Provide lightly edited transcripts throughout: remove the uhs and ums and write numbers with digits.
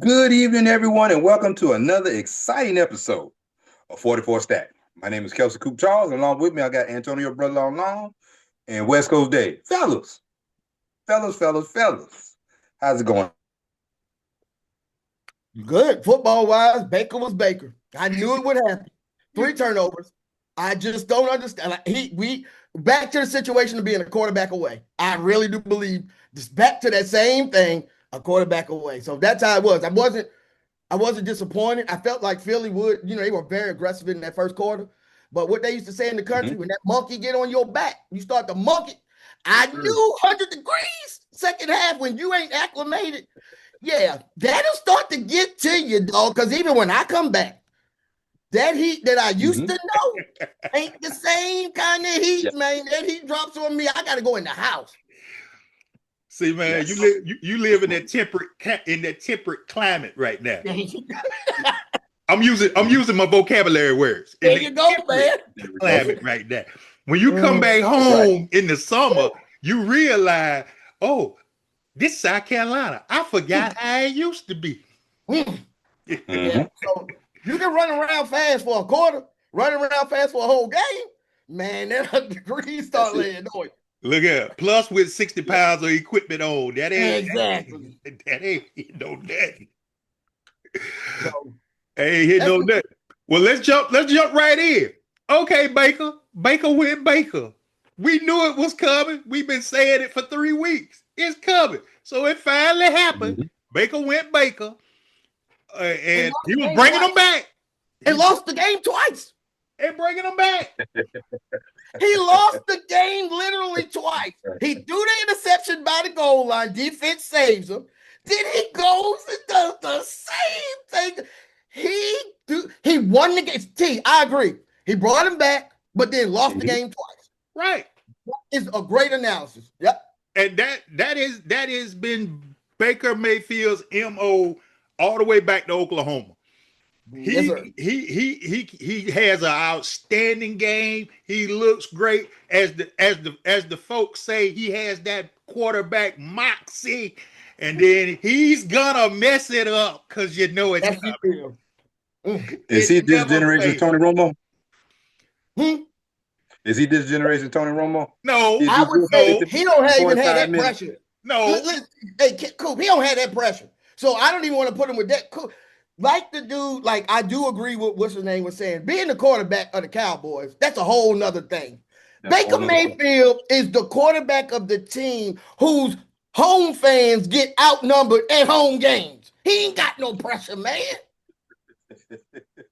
Good evening, everyone, and welcome to another exciting episode of 44 Stack. My name is Kelsey Coop Charles, and along with me, I got Antonio Brother Long and West Coast Dave. Fellas. How's it going? Good. Football-wise, Baker was Baker. I knew it would happen. 3 turnovers. I just don't understand. We back to the situation of being a quarterback away. I really do believe just back to that same thing, a quarterback away. So that's how it was. I wasn't disappointed. I felt like Philly would, they were very aggressive in that first quarter. But what they used to say in the country, when that monkey get on your back, you start to monkey. I knew 100 degrees second half when you ain't acclimated. Yeah, that'll start to get to you, dog. Because even when I come back, that heat that I used to know ain't the same kind of heat, man. That heat drops on me. I got to go in the house. See, man, you live in that temperate climate right now. I'm using my vocabulary words. There you go, man. Climate right now. When you come back home in the summer, you realize, oh, this South Carolina. I forgot how it used to be. Yeah, so you can run around fast for a quarter, run around fast for a whole game. Man, that degrees start laying on you. Look at plus with 60 pounds of equipment on. That ain't exactly. That ain't no nothing. Hey, hit no nothing. Well, let's jump right in. Okay, Baker went Baker. We knew it was coming. We've been saying it for 3 weeks. It's coming. So it finally happened. Baker went Baker. And he was bringing them back. And lost the game twice. And bringing them back. He lost the game literally twice. He threw the interception by the goal line. Defense saves him. Then he goes and does the same thing. He won the game. I agree. He brought him back, but then lost the game twice. Right. It's a great analysis. Yep. And that has been Baker Mayfield's MO all the way back to Oklahoma. He has an outstanding game. He looks great. As the folks say, he has that quarterback moxie, and then he's gonna mess it up because it's coming. Is he this generation's Tony Romo? Is he this generation's Tony Romo? No, I would say he don't even have that pressure. No, hey, Coop, he don't have that pressure. So I don't even want to put him with that. Like the dude, I do agree with what's his name was saying. Being the quarterback of the Cowboys, that's a whole nother thing. Baker Mayfield is the quarterback of the team whose home fans get outnumbered at home games. He ain't got no pressure, man.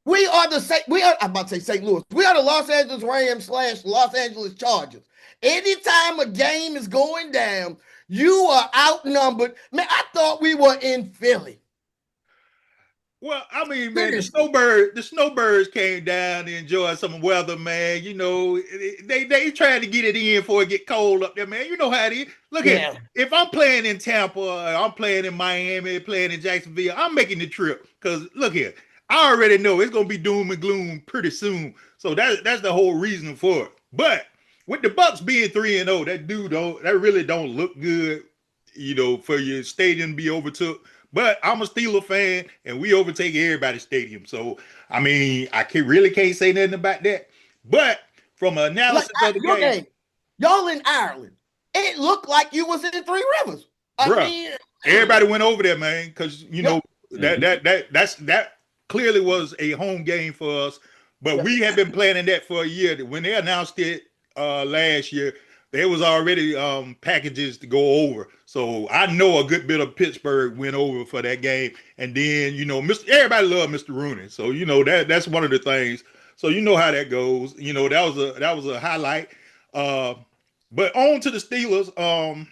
I'm about to say St. Louis. We are the Los Angeles Rams / Los Angeles Chargers. Anytime a game is going down, you are outnumbered. Man, I thought we were in Philly. Well, I mean, man, the snowbirds came down to enjoy some weather, man. They trying to get it in before it get cold up there, man. You know how it is. Look at if I'm playing in Tampa, I'm playing in Miami, playing in Jacksonville, I'm making the trip. Because look here, I already know it's gonna be doom and gloom pretty soon. So that's the whole reason for it. But with the Bucks being 3-0, that really don't look good, for your stadium to be overtook. But I'm a Steeler fan, and we overtake everybody's stadium. So, I mean, really can't say nothing about that. But from an analysis of the game, y'all in Ireland, it looked like you was in Three Rivers. Everybody went over there, man, because that clearly was a home game for us. But we have been planning that for a year. When they announced it last year, there was already packages to go over. So I know a good bit of Pittsburgh went over for that game. And then, everybody loved Mr. Rooney. So, that's one of the things. So you know how that goes. That was a highlight. But on to the Steelers. I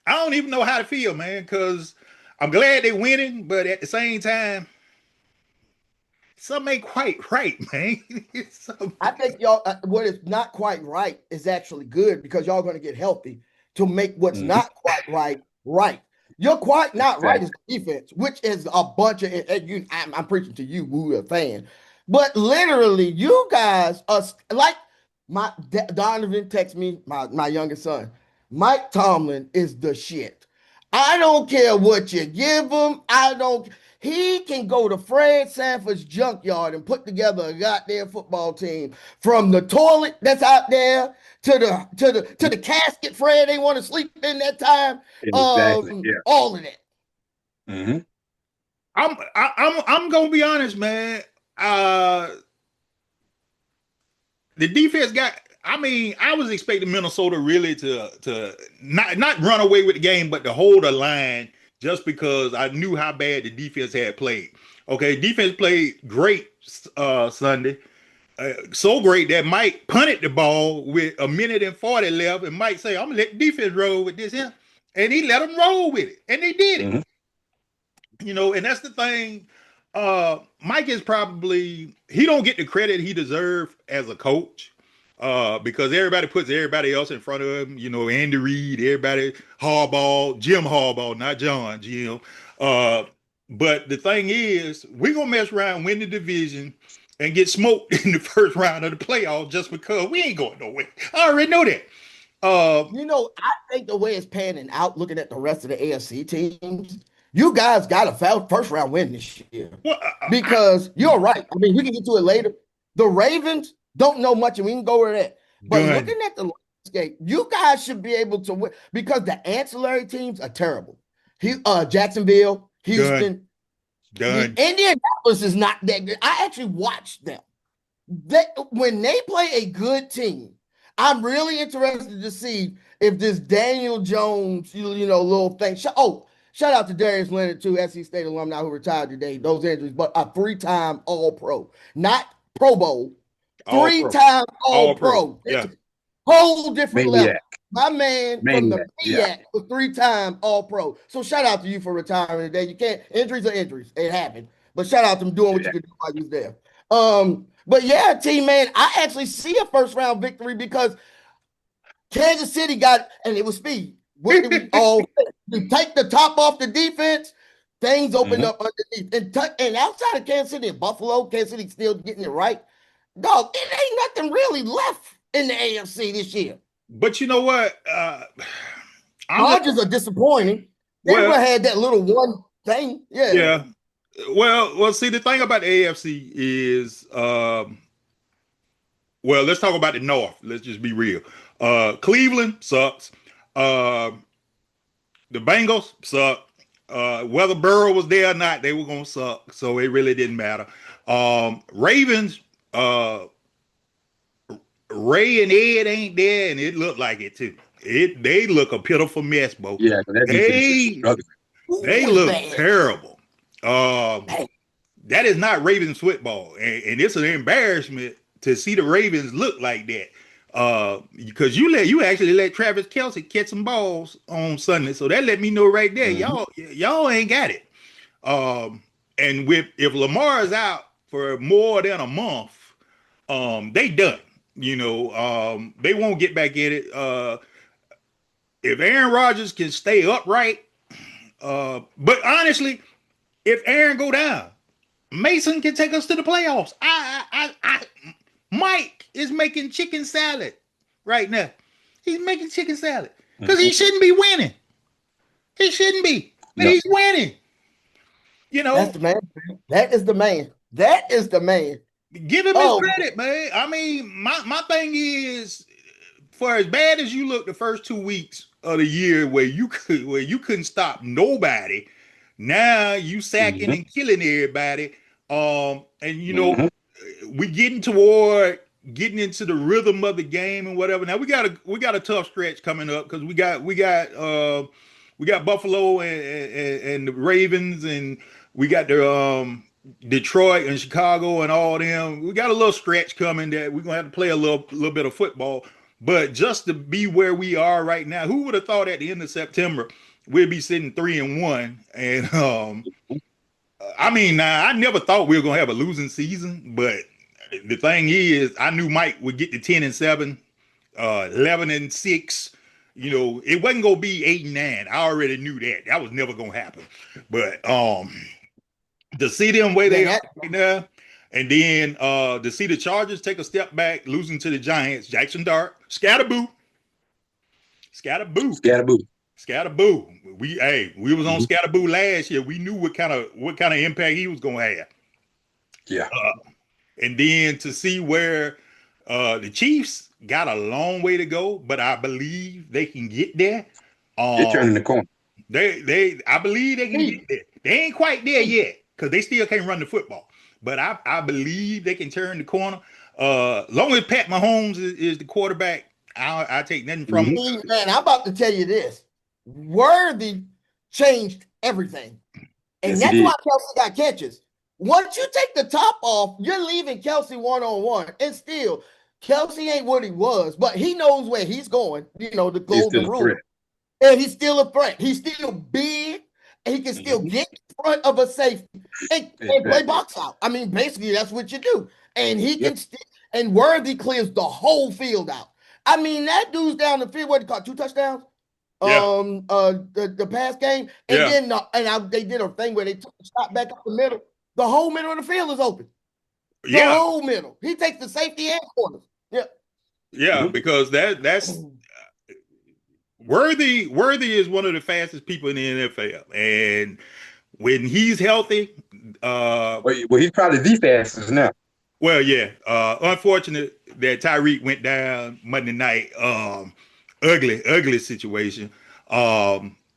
don't even know how to feel, man, because I'm glad they're winning, but at the same time, something ain't quite right, man. I think y'all, what is not quite right is actually good because y'all going to get healthy to make what's not quite right. You're quite not right as defense, which is a bunch of, I'm preaching to you, who are a fan. But literally, you guys are like Donovan texted me, my youngest son, Mike Tomlin is the shit. I don't care what you give him. He can go to Fred Sanford's junkyard and put together a goddamn football team from the toilet that's out there to the casket Fred ain't want to sleep in that time. Exactly. Yeah. All of that. Mm-hmm. I'm gonna be honest, man. The defense got. I mean, I was expecting Minnesota really to not run away with the game, but to hold a line just because I knew how bad the defense had played. Okay, defense played great Sunday. So great that Mike punted the ball with 1:40 left, and Mike say, "I'm gonna let the defense roll with this here," and he let them roll with it, and they did it. Mm-hmm. And that's the thing. Mike is probably he don't get the credit he deserves as a coach. Because everybody puts everybody else in front of him, Andy Reid, everybody, Harbaugh, Jim Harbaugh, not John, Jim. But the thing is, we're going to mess around, win the division, and get smoked in the first round of the playoffs just because we ain't going nowhere. I already know that. I think the way it's panning out, looking at the rest of the AFC teams, you guys got a first round win this year. Well, because you're right. I mean, we can get to it later. The Ravens don't know much, and we can go over that. But looking at the landscape, you guys should be able to win because the ancillary teams are terrible. Jacksonville, Houston, Indianapolis is not that good. I actually watched them. When they play a good team, I'm really interested to see if this Daniel Jones, little thing. Shout out to Darius Leonard, too, SC State alumni who retired today. Those injuries, but a 3-time All-Pro, not Pro Bowl. 3-time All-Pro. Yeah. Whole different Maniac. level. My man from the Maniac was 3-time All-Pro. So shout out to you for retiring today. You can't, injuries are injuries. It happened. But shout out to him doing what you could do while you was there. But yeah, team, man, I actually see a first round victory because Kansas City got, and it was speed. What did we all we take the top off the defense? Things open up underneath. And outside of Kansas City and Buffalo, Kansas City still getting it right. Dog, it ain't nothing really left in the AFC this year. But you know what? Chargers are disappointing. They never had that little one thing. Yeah. Yeah. Well, see, the thing about the AFC is, let's talk about the North. Let's just be real. Cleveland sucks. The Bengals suck. Whether Burrow was there or not, they were going to suck. So it really didn't matter. Ravens, Ray and Ed ain't there, and it looked like it too. They look a pitiful mess, Bo. Yeah, they look terrible. That is not Ravens football, and it's an embarrassment to see the Ravens look like that. Because you actually let Travis Kelce catch some balls on Sunday, so that let me know right there, y'all ain't got it. And if Lamar is out for more than a month, they done. They won't get back in it. If Aaron Rodgers can stay upright, but honestly, if Aaron go down, Mason can take us to the playoffs. Mike is making chicken salad right now. He's making chicken salad because he shouldn't be winning. He shouldn't be, but he's winning. That's the man. That is the man. That is the man. Give him his credit, man. I mean, my thing is, for as bad as you look the first 2 weeks of the year where you couldn't stop nobody, now you sacking and killing everybody. We getting into the rhythm of the game and whatever. Now we got a tough stretch coming up because we got Buffalo and the Ravens, and we got the Detroit and Chicago and all them. We got a little stretch coming that we're gonna have to play a little bit of football. But just to be where we are right now, who would have thought at the end of September we'd be sitting 3-1? And I never thought we were gonna have a losing season, but the thing is, I knew Mike would get to 10-7, 11-6. It wasn't gonna be 8-9. I already knew that. That was never gonna happen. But to see them where they are right now, and then to see the Chargers take a step back, losing to the Giants, Jackson Dart, scatterboo. we was on Scatterboo last year. We knew what kind of impact he was gonna have. Yeah. And then to see where the Chiefs got a long way to go, but I believe they can get there. They're turning the corner. I believe they can get there. They ain't quite there yet because they still can't run the football. But I believe they can turn the corner. Long as Pat Mahomes is the quarterback, I take nothing from him. Man, I'm about to tell you this. Worthy changed everything. And that's why Kelsey got catches. Once you take the top off, you're leaving Kelsey one-on-one. And still, Kelsey ain't what he was, but he knows where he's going, the golden rule. And he's still a threat. He's still big, and he can still get in front of a safety and play box out. I mean, basically, that's what you do. And he can and Worthy clears the whole field out. I mean, that dude's down the field, what he caught 2 touchdowns? The pass game. And then they did a thing where they took the shot back up the middle. The whole middle of the field is open. The whole middle. He takes the safety and corners. Yeah. Yeah, because that's Worthy is one of the fastest people in the NFL. And when he's healthy, well, he's probably the fastest now. Well, yeah. Unfortunate that Tyreek went down Monday night. Ugly situation.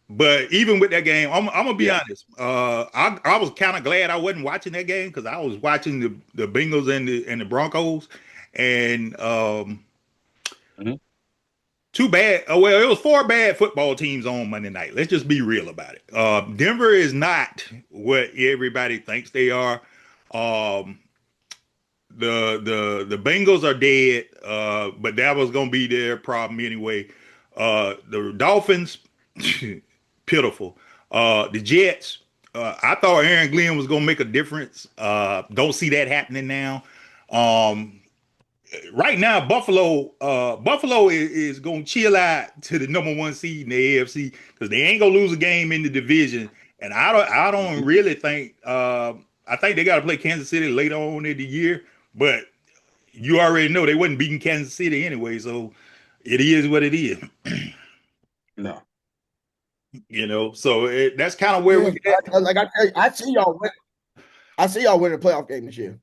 But even with that game, I'm gonna be honest. I was kind of glad I wasn't watching that game because I was watching the Bengals and the Broncos, and too bad. Well, it was 4 bad football teams on Monday night. Let's just be real about it. Denver is not what everybody thinks they are. The Bengals are dead, but that was gonna be their problem anyway. The Dolphins. Pitiful. The Jets, I thought Aaron Glenn was going to make a difference. Don't see that happening now. Right now, Buffalo is going to chill out to the number 1 seed in the AFC because they ain't going to lose a game in the division. And I don't really think I think they got to play Kansas City later on in the year, but you already know they wasn't beating Kansas City anyway, so it is what it is. No. So that's kind of where we get. Like I tell you, I see y'all win a playoff game this year.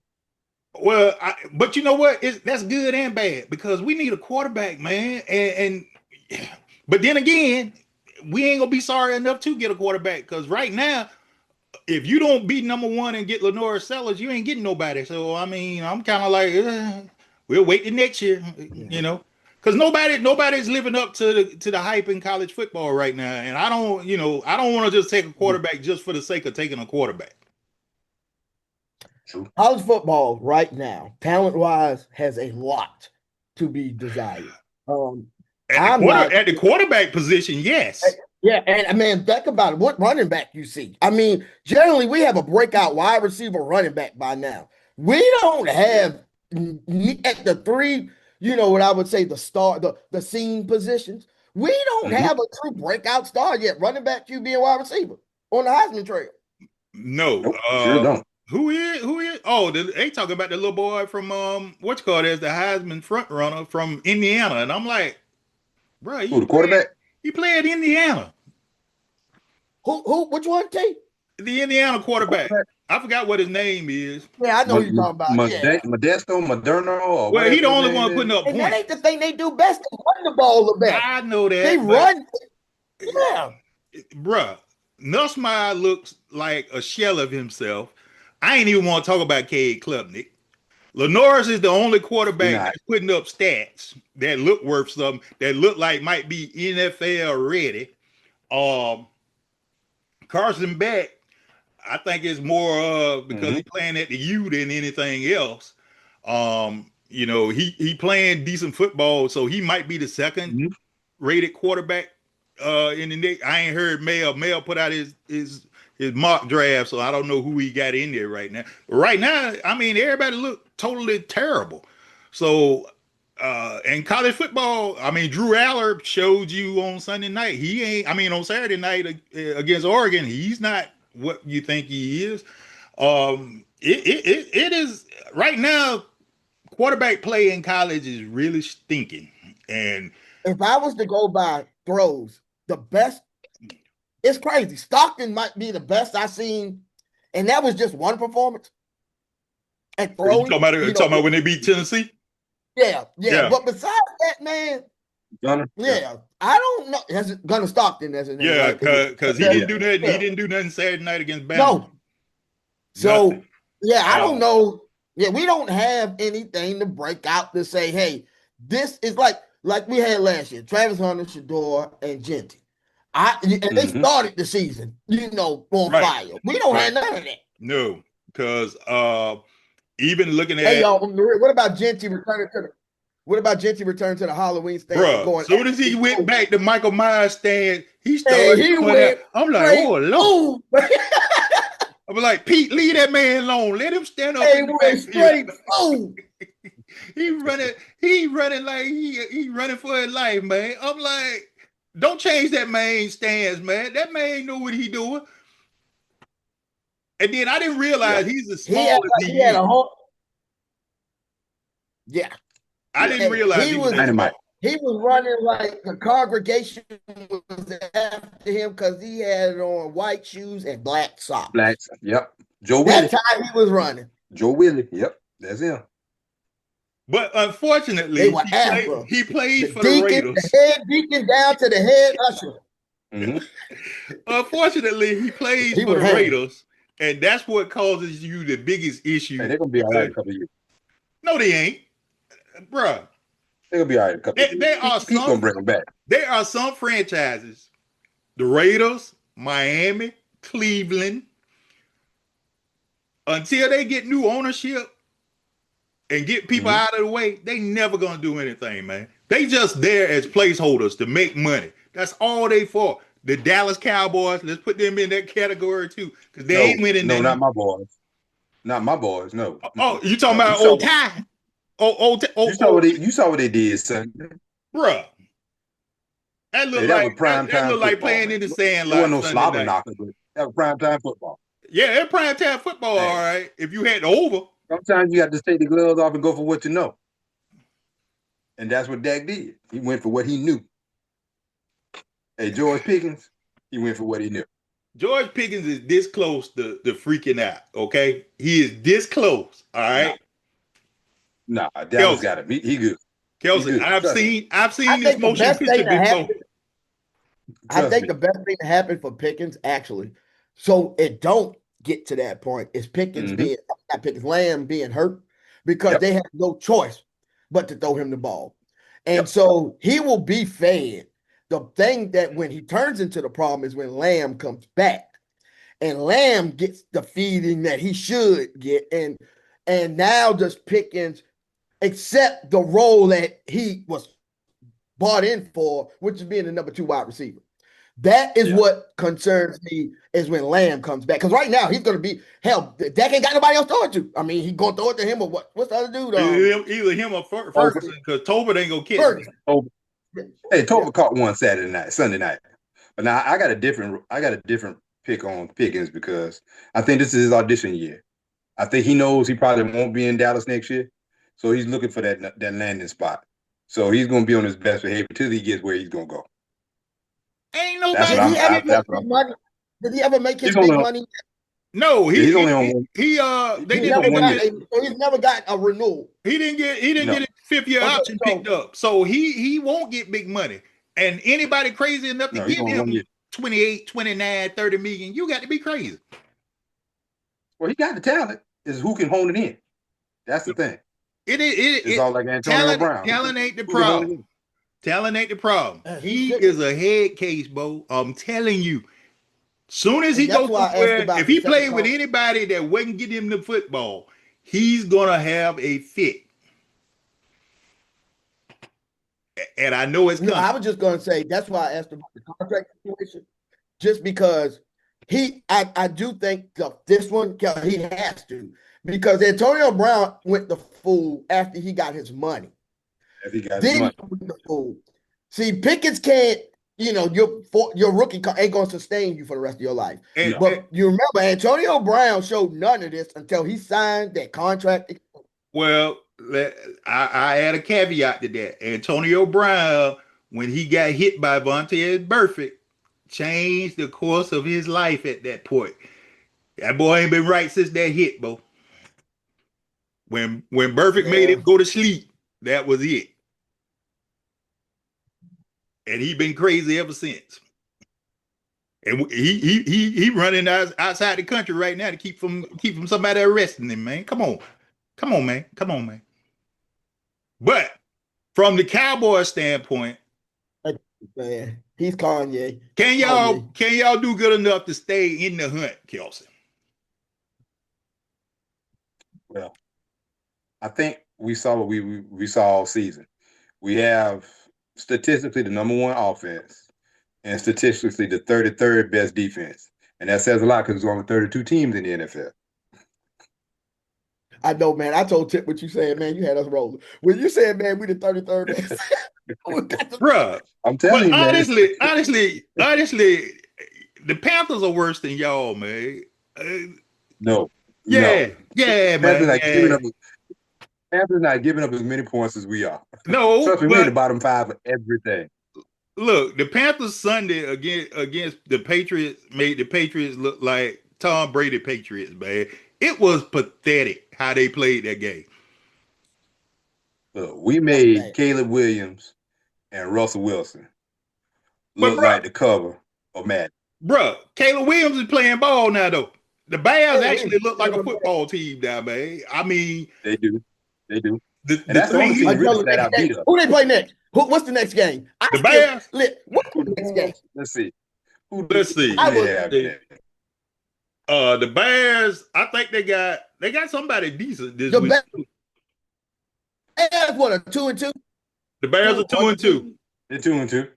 Well, but you know what? That's good and bad because we need a quarterback, man. But then again, we ain't gonna be sorry enough to get a quarterback because right now, if you don't beat number 1 and get Lenore Sellers, you ain't getting nobody. So I mean, I'm kind of like, we'll wait the next year, Because nobody's living up to the hype in college football right now, and I don't want to just take a quarterback just for the sake of taking a quarterback. True. College football right now, talent-wise, has a lot to be desired. At the quarterback position, yes. Yeah, and man, think about it. What running back you see? I mean, generally we have a breakout wide receiver running back by now. We don't have at the 3. What I would say the star, the scene positions. We don't have a true breakout star yet. Running back, QB, and wide receiver on the Heisman trail. No, sure don't. Who is? Oh, they talking about the little boy from what's called as the Heisman front runner from Indiana, and I'm like, bro, the quarterback? He played at Indiana. Who? Which one, T? The Indiana quarterback. I forgot what his name is. Yeah, I know who you're talking about. Modesto, Moderno, or well, he the only one putting up points. That ain't the thing they do best. They run the ball the best. I know that. They run. Yeah. Bruh, Nussmeier looks like a shell of himself. I ain't even want to talk about Cade Klubnik. Lenoris is the only quarterback that's putting up stats that look worth something, that look like might be NFL ready. Carson Beck, I think it's more because he's playing at the U than anything else. He playing decent football, so he might be the second rated quarterback in the next. I ain't heard Mel put out his mock draft, so I don't know who he got in there right now. But right now, I mean, everybody look totally terrible. So in college football, I mean, Drew Aller showed you on Sunday night. On Saturday night against Oregon, he's not what you think he is. It is right now. Quarterback play in college is really stinking. And if I was to go by throws, the best It's crazy. Stockton might be the best I've seen, and that was just one performance. And throwing, talking about when they beat Tennessee? Yeah. But besides that, man, Gunner? yeah, I don't know. Has it Gunner Stockton? That's his name, Yeah, right? because he didn't do nothing. Yeah. He didn't do nothing Saturday night against Bama. No. So nothing. Yeah, I don't know. Yeah, we don't have anything to break out to say, hey, this is like we had last year, Travis Hunter, Shador, and Genty. They started the season, on fire. We don't have none of that. No, because even looking at y'all, what about Genty returning to the Halloween stand? Bro, as soon as he went back to Michael Myers stand, he started I'm like, oh Lord. I'm like, Pete, leave that man alone. Let him stand up. Straight fool. He running like he running for his life, man. I'm like, don't change that man stance, man. That man know what he doing. And then I didn't realize he's as small as he is. Yeah. I didn't realize he was small. He was running like the congregation was after him because he had on white shoes and black socks. Yep. Joe Willie. That's how he was running. Joe Willie. Yep. That's him. But unfortunately, he played for the Raiders. The head deacon down to the head usher. Mm-hmm. Unfortunately, he plays for the Raiders, and that's what causes you the biggest issue. Hey, they're going to be all right in a couple of years. No, they ain't. Bruh. They'll be all right in a couple of years. He's going to bring them back. There are some franchises, the Raiders, Miami, Cleveland, until they get new ownership and get people out of the way, they never going to do anything, man. They just there as placeholders to make money. That's all they for. The Dallas Cowboys, let's put them in that category too, because they ain't winning. No, not my boys. Not my boys, no. Oh, you talking about old Ty? You saw what they did Sunday. Bruh. That looked like playing in the sand. It wasn't no slobber knocker, but that was primetime football. Yeah, it's primetime football, all right. If you had the over. Sometimes you have to take the gloves off and go for what you know. And that's what Dak did. He went for what he knew. Hey, George Pickens, he went for what he knew. George Pickens is this close to freaking out, okay? He is this close, all right? Nah, Dallas got him. He good. Kelsey, I've seen this motion picture before. I think the best thing to happen for Pickens, actually, so it don't get to that point, is Pickens Lamb being hurt, because they have no choice but to throw him the ball. And so he will be fed. The thing that when he turns into the problem is when Lamb comes back. And Lamb gets the feeding that he should get. And now does Pickens accept the role that he was bought in for, which is being the number 2 wide receiver. That is what concerns me, is when Lamb comes back. Because right now he's going to be, hell, Dak ain't got nobody else to throw it to. I mean, he's going to throw it to him or what? What's the other dude? Either him or Ferguson, because Tolbert ain't going to catch it. Hey, Tolbert caught one Sunday night. But now I got a different pick on Pickens, because I think this is his audition year. I think he knows he probably won't be in Dallas next year. So he's looking for that landing spot. So he's going to be on his best behavior until he gets where he's going to go. Ain't nobody. Did he ever make his big money? No, he's only on one. He's never got a renewal. He didn't get a 5th-year option picked up. So he won't get big money. And anybody crazy enough to give him 28, 29, 30 million, you got to be crazy. Well, he got the talent. Is who can hold it in. That's the thing. It's all like Antonio Brown. Talent ain't the problem. Talent ain't the problem. He is a head case, Bo. I'm telling you. Soon as he goes somewhere, if he played with anybody that wouldn't get him the football, he's gonna have a fit. And I know it's coming. I was just gonna say that's why I asked about the contract situation, just because I do think this one he has to, because Antonio Brown went the fool after he got his money. The fool. See, Pickens can't. Your rookie ain't going to sustain you for the rest of your life. But you remember, Antonio Brown showed none of this until he signed that contract. Well, I add a caveat to that. Antonio Brown, when he got hit by Vontaze Burfict, changed the course of his life at that point. That boy ain't been right since that hit, bro. When Burfict made him go to sleep, that was it. And he been crazy ever since. And he running outside the country right now to keep from somebody arresting him, man. Come on, man. But from the Cowboys standpoint, man, he's Kanye. Can y'all do good enough to stay in the hunt, Kelson? Well, I think we saw what we saw all season. We have statistically the number one offense and statistically the 33rd best defense. And that says a lot because there's only 32 teams in the NFL. I know, man. I told Tip what you said, man. You had us rolling. When you said, man, we the 33rd best. Bruh. I'm telling you, honestly, the Panthers are worse than y'all, man. No. Yeah, man. Panthers not giving up as many points as we are. No, trust me, we're in the bottom 5 of everything. Look, the Panthers Sunday against the Patriots made the Patriots look like Tom Brady Patriots, man. It was pathetic how they played that game. Look, we made Caleb Williams and Russell Wilson look like the cover of Madden. Bruh, Caleb Williams is playing ball now, though. The Bears actually look like a football team now, man. I mean, they do. And that's the only team really flat out beat us. Who they play next? What's the next game? The Bears. What's the next game? Let's see. The Bears. I think they got somebody decent this week. Bears what, are 2-2? The Bears are 2-2. They're 2-2.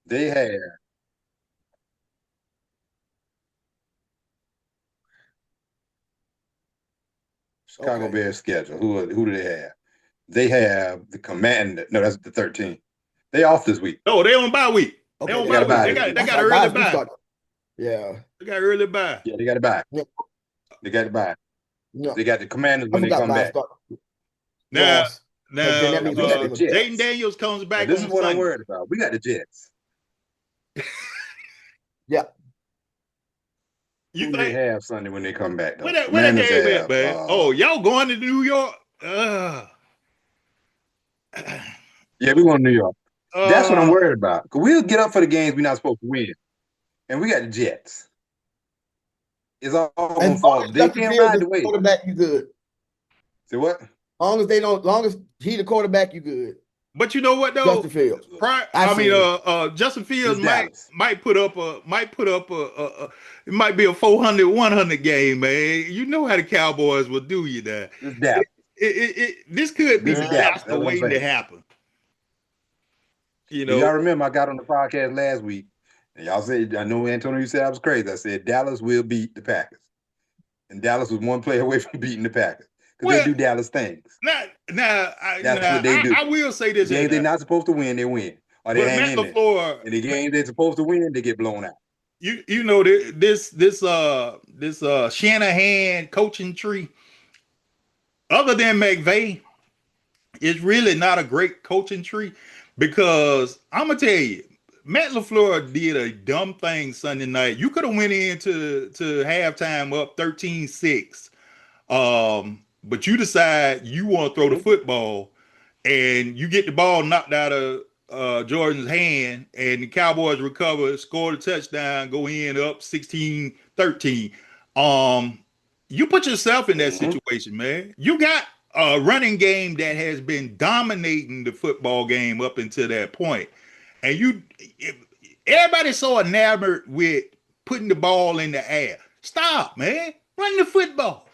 They have Chicago Bears schedule. Who do they have? They have the Commanders. No, that's the 13th. They off this week. No, they on bye week. Okay, they got an early bye. Yeah. They got early bye. Yeah, they got a bye. Yep. They got the bye. Yep. They got the Commanders when they come back. Now, Jaden Daniels comes back. This is what I'm worried about. We got the Jets. Yeah. Who they have Sunday when they come back? Where that game at, man? Y'all going to New York? Yeah, we going to New York. That's what I'm worried about. Because we'll get up for the games we're not supposed to win. And we got the Jets. It's all on fault. They can't ride the wave. Quarterback, you good. Say what? Long as he the quarterback, you good. But you know what though? Justin Fields. Justin Fields might put up a it might be a 400-100 game, man. You know how the Cowboys will do you that. This could be the disaster waiting to happen. You know, y'all remember I got on the podcast last week, and y'all said, I know Antonio, you said I was crazy. I said Dallas will beat the Packers, and Dallas was one play away from beating the Packers. Because they do Dallas things. That's what they do. I will say this. The games they're not supposed to win, they win. Or they hang in there. And the games they're supposed to win, they get blown out. You know, this Shanahan coaching tree, other than McVay, is really not a great coaching tree. Because I'm going to tell you, Matt LaFleur did a dumb thing Sunday night. You could have went into halftime up 13-6. But you decide you want to throw the football, and you get the ball knocked out of Jordan's hand, and the Cowboys recover, score the touchdown, go in up 16-13. You put yourself in that situation, man. You got a running game that has been dominating the football game up until that point, and everybody's so enamored with putting the ball in the air. Stop, man. Run the football.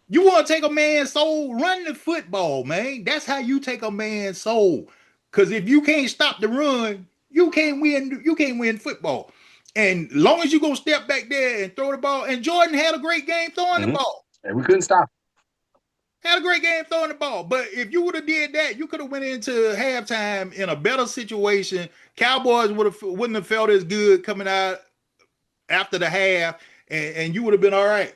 You want to take a man's soul? Run the football, man. That's how you take a man's soul. Because if you can't stop the run, you can't win. You can't win football. And long as you go step back there and throw the ball, and Jordan had a great game throwing the ball. And we couldn't stop. Had a great game throwing the ball. But if you would have did that, you could have went into halftime in a better situation. Cowboys wouldn't have felt as good coming out after the half, and you would have been all right.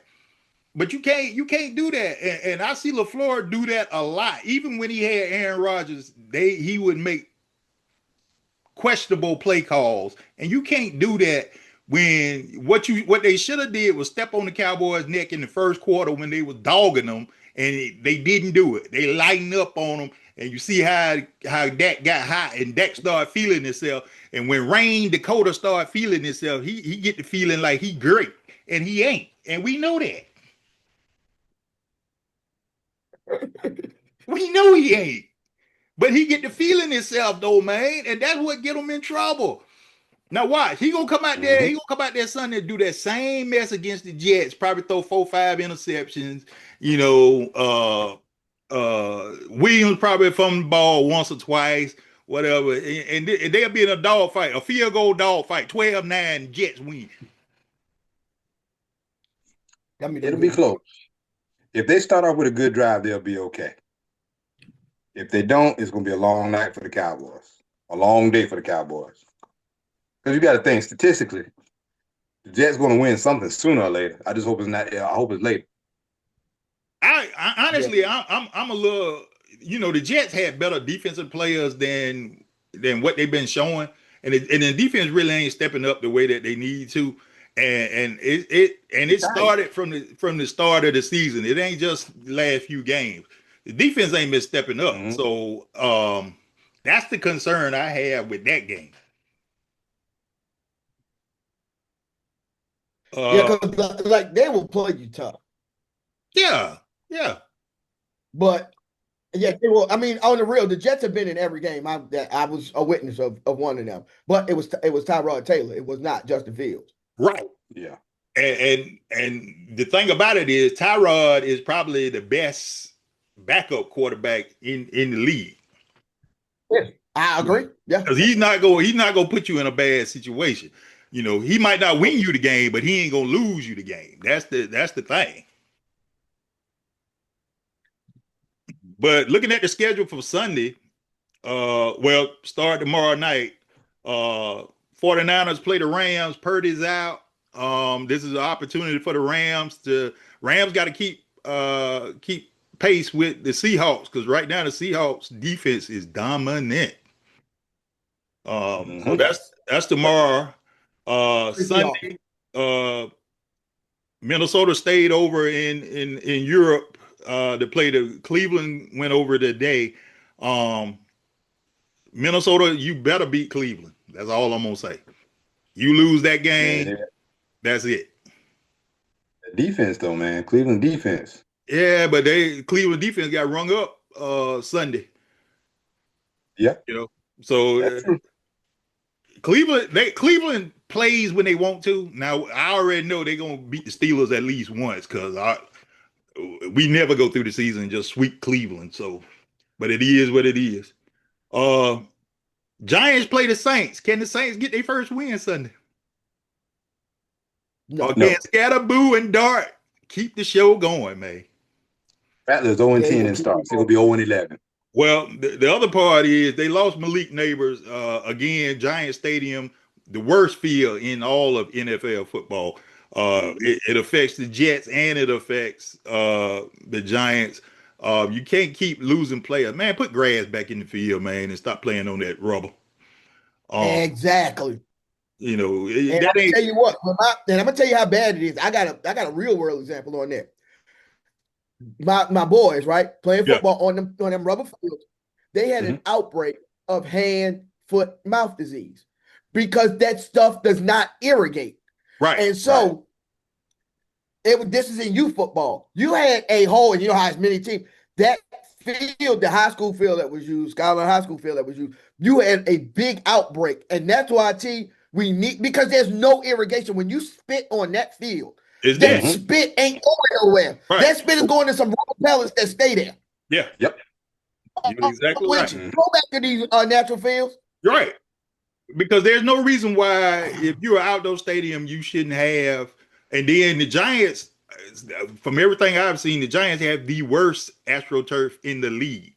But you can't do that. And I see LaFleur do that a lot. Even when he had Aaron Rodgers, he would make questionable play calls, and you can't do that when what they should have did was step on the Cowboys' neck in the first quarter when they was dogging them, and they didn't do it. They lightened up on them, and you see how Dak got hot, and Dak started feeling himself. And when Rain Dakota started feeling himself, he get the feeling like he great, and he ain't, and we know that. We know he ain't, but he get the feeling himself though, man, and that's what get him in trouble. Now watch, he gonna come out there. He gonna come out there Sunday and do that same mess against the Jets. Probably throw 4-5 interceptions. Williams probably fumble the ball once or twice, whatever. And they'll be in a dog fight, a field goal dog fight. 12-9, Jets win. It'll be close. If they start off with a good drive, they'll be okay. If they don't, it's gonna be a long night for the Cowboys, a long day for the Cowboys. Because you got to think statistically, the Jets going to win something sooner or later. I just hope it's not. I hope it's later. I honestly, I'm a little. The Jets had better defensive players than what they've been showing, and the defense really ain't stepping up the way that they need to. And it started from the start of the season. It ain't just the last few games. The defense ain't been stepping up. Mm-hmm. So that's the concern I have with that game. Because like they will play you tough. Yeah. But yeah, they will. I mean, on the real, the Jets have been in every game. I was a witness of one of them. But it was Tyrod Taylor. It was not Justin Fields. Right. Yeah. And the thing about it is Tyrod is probably the best backup quarterback in the league. Yeah, I agree. Yeah. Because he's not gonna put you in a bad situation. He might not win you the game, but he ain't gonna lose you the game. That's the thing. But looking at the schedule for Sunday, start tomorrow night. 49ers play the Rams. Purdy's out. This is an opportunity for the Rams got to keep pace with the Seahawks, because right now the Seahawks defense is dominant. So that's tomorrow. Sunday, Minnesota stayed over in Europe to play the Cleveland. Went over today. Minnesota, you better beat Cleveland. That's all I'm gonna say. You lose that game, that's it. The defense, though, man, Cleveland defense. Yeah, but Cleveland defense got rung up Sunday. Yeah, so Cleveland plays when they want to. Now I already know they're gonna beat the Steelers at least once, because we never go through the season and just sweep Cleveland. So, but it is what it is. Giants play the Saints. Can the Saints get their first win Sunday? No. Scatterboo and Dart keep the show going, man. Rattlers 0-10 and starts. It'll be 0-11. Well, the other part is they lost Malik Neighbors again. Giant Stadium, the worst field in all of NFL football. It affects the Jets and it affects the Giants. You can't keep losing players, man. Put grass back in the field, man, and stop playing on that rubber. Exactly. And I tell you what, and I'm gonna tell you how bad it is. I got a real world example on that. My boys, right, playing football on them rubber fields, they had an outbreak of hand, foot, mouth disease because that stuff does not irrigate. Right. And so this is in youth football. You had a hole, and you know how it's many teams. That field, the high school field that was used, Skyline High School field that was used, you had a big outbreak. And that's why we need, because there's no irrigation. When you spit on that field, that spit ain't going nowhere. Right. That spit is going to some rubber pellets that stay there. Yeah. Yep. You're exactly right. Go back to these natural fields. You're right. Because there's no reason why, if you're an outdoor stadium, you shouldn't have. And then the Giants, from everything I've seen, the Giants have the worst AstroTurf in the league.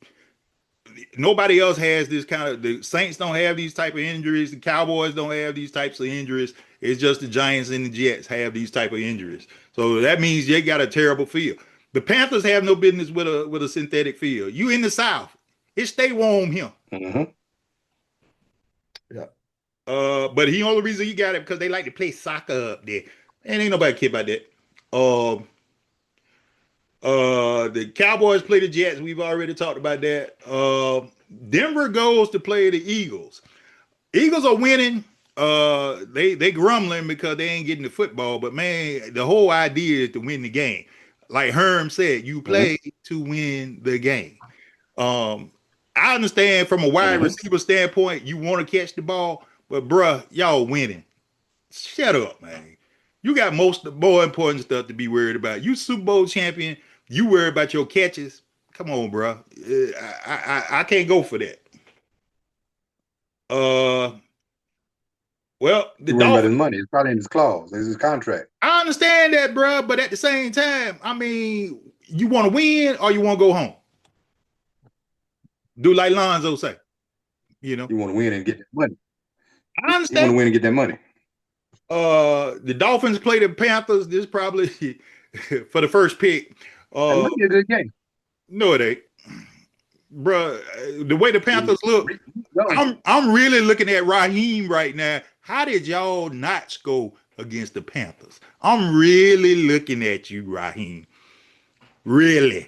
Nobody else has this kind of. The Saints don't have these type of injuries. The Cowboys don't have these types of injuries. It's just the Giants and the Jets have these type of injuries. So that means they got a terrible field. The Panthers have no business with a synthetic field. You in the South, it stay warm here. Mm-hmm. Yeah. But the only reason he got it because they like to play soccer up there. And ain't nobody care about that. The Cowboys play the Jets. We've already talked about that. Denver goes to play the Eagles. Eagles are winning. They grumbling because they ain't getting the football. But man, the whole idea is to win the game. Like Herm said, you play to win the game. I understand from a wide receiver standpoint, you want to catch the ball, but bruh, y'all winning. Shut up, man. You got more important stuff to be worried about. You Super Bowl champion. You worry about your catches. Come on, bruh. I can't go for that. Well, the Dolphins about his money. It's probably in his clause. It's his contract. I understand that, bruh, but at the same time, I mean, you want to win or you want to go home? Do like Lonzo say, you know. You want to win and get that money. I understand. You want to win and get that money. The Dolphins play the Panthers. This probably for the first pick. Good game. No, it ain't, bruh. The way the Panthers look, I'm really looking at Raheem right now. How did y'all not score against the Panthers? I'm really looking at you, Raheem. Really.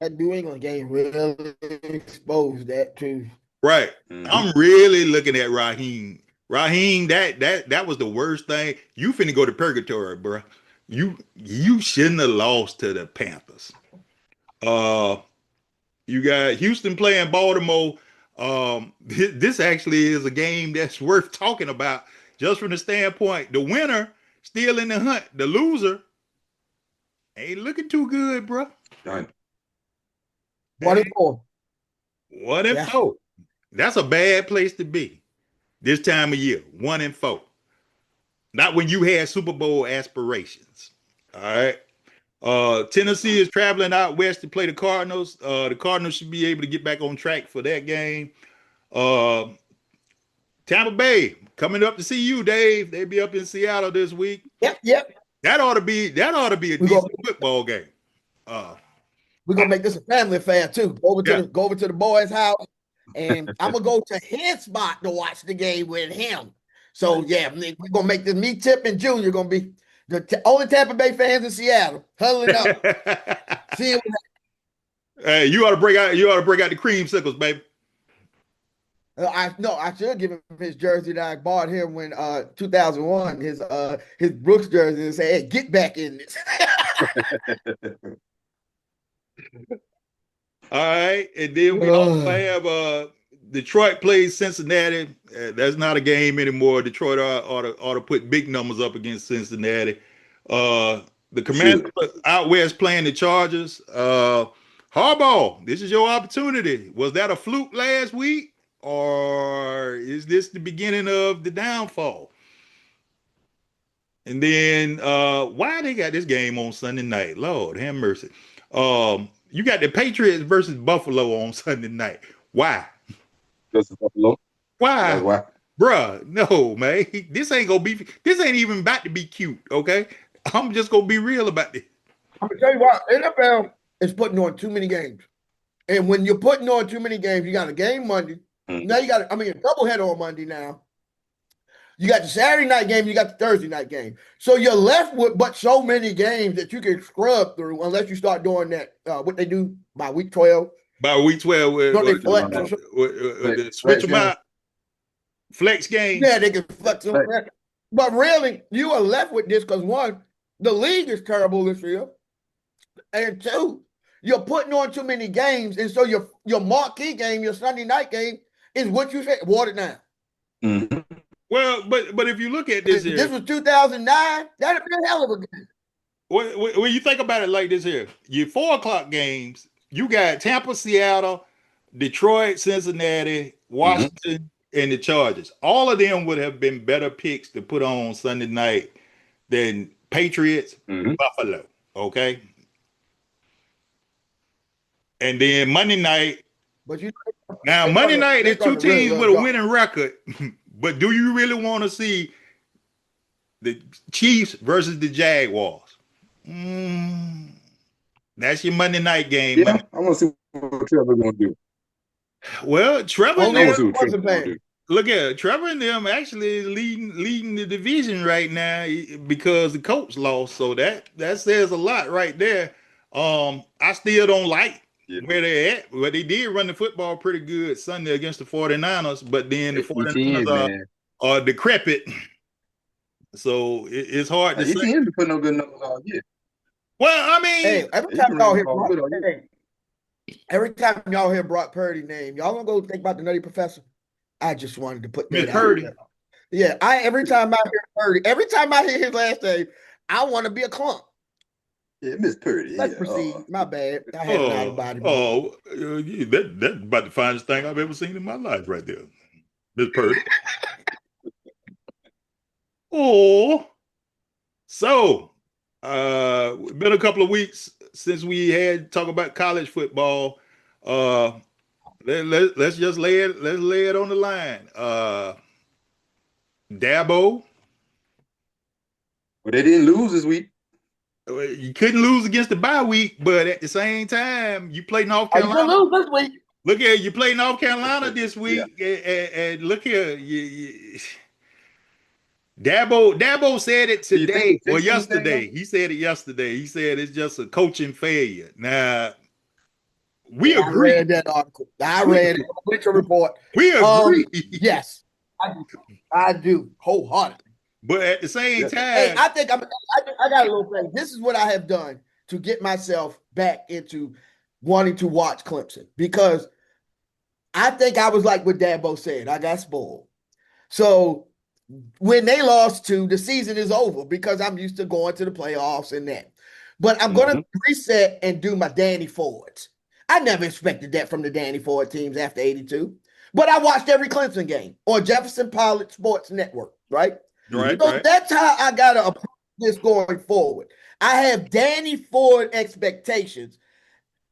That New England game really exposed that too. Right. I'm really looking at Raheem. Raheem, that was the worst thing. You finna go to purgatory, bro. You shouldn't have lost to the Panthers. You got Houston playing Baltimore. This actually is a game that's worth talking about just from the standpoint. The winner still in the hunt. The loser ain't looking too good, bro. Done. 1-4. 1-4. That's a bad place to be this time of year. 1-4. Not when you had Super Bowl aspirations. All right. Tennessee is traveling out west to play the Cardinals. The Cardinals should be able to get back on track for that game. Tampa Bay coming up to see you, Dave. They'll be up in Seattle this week. Yep. That ought to be a decent football game. We're gonna make this a family affair too. Go over to the boys' house, and I'm gonna go to his spot to watch the game with him. So yeah, we're gonna make this. Me, Tip, and Junior gonna be the only Tampa Bay fans in Seattle, huddling up. Seeing hey, you ought to break out the creamsicles, baby. I should give him his jersey that I bought him when 2001, his Brooks jersey, and say, "Hey, get back in this." All right, and then we also have Detroit plays Cincinnati. That's not a game anymore. Detroit ought to put big numbers up against Cincinnati. The Commanders out west playing the Chargers. Harbaugh, this is your opportunity. Was that a fluke last week, or is this the beginning of the downfall? And then why they got this game on Sunday night? Lord have mercy. You got the Patriots versus Buffalo on Sunday night. Why? Versus Buffalo. Why? That's why. Bruh, no, man. This ain't even about to be cute, okay? I'm just gonna be real about this. I'm gonna tell you what, NFL is putting on too many games. And when you're putting on too many games, you got a game Monday. Now you got a doubleheader on Monday now. You got the Saturday night game, you got the Thursday night game. So you're left with but so many games that you can scrub through unless you start doing that, what they do by week 12. By week 12, switch them out. Flex game. Yeah, they can flex them. But really, you are left with this because one, the league is terrible this year. And two, you're putting on too many games. And so your marquee game, your Sunday night game, is what you said, watered down. Mm-hmm. Well, but if you look at this here, this was 2009. That'd be a hell of a game. When you think about it like this here, your 4:00 games, you got Tampa, Seattle, Detroit, Cincinnati, Washington, and the Chargers. All of them would have been better picks to put on Sunday night than Patriots, Buffalo. Okay. And then Monday night. But Monday night, there's two teams with a winning record. But do you really want to see the Chiefs versus the Jaguars? That's your Monday night game. Yeah, I want to see what Trevor's going to do. Well, Trevor, Look at Trevor and them actually leading the division right now because the coach lost. So that says a lot right there. I still don't like where they're at, but they did run the football pretty good Sunday against the 49ers, but then the 49ers are decrepit. So it's hard to say. ETN been putting no good numbers all year. Well, I mean, hey, every time y'all hear Brock Purdy's name, y'all gonna go think about the Nutty Professor. I just wanted to put that out there. Yeah, every time I hear Purdy, every time I hear his last name, I want to be a clump. Yeah, Miss Purdy. Let's proceed. My bad. I had an out of body. That's about the finest thing I've ever seen in my life, right there, Miss Purdy. So been a couple of weeks since we had talk about college football. Let's just lay it on the line. Dabo. Well, they didn't lose this week. You couldn't lose against the bye week, but at the same time, you played North Carolina. You lose this week. Look here, you played North Carolina this week, and look here, Dabo said it today or yesterday. He said it yesterday. He said it's just a coaching failure. Now, we agree. I read that article. I read it. Report. We agree. Yes, I do wholeheartedly. But at the same time, hey, I think I got a little thing. This is what I have done to get myself back into wanting to watch Clemson, because I think I was like what Dabo said. I got spoiled. So when they lost the season is over, because I'm used to going to the playoffs and that. But I'm going to reset and do my Danny Fords. I never expected that from the Danny Ford teams after 82. But I watched every Clemson game on Jefferson Pilot Sports Network, right? Right, so that's how I got to approach this going forward. I have Danny Ford expectations,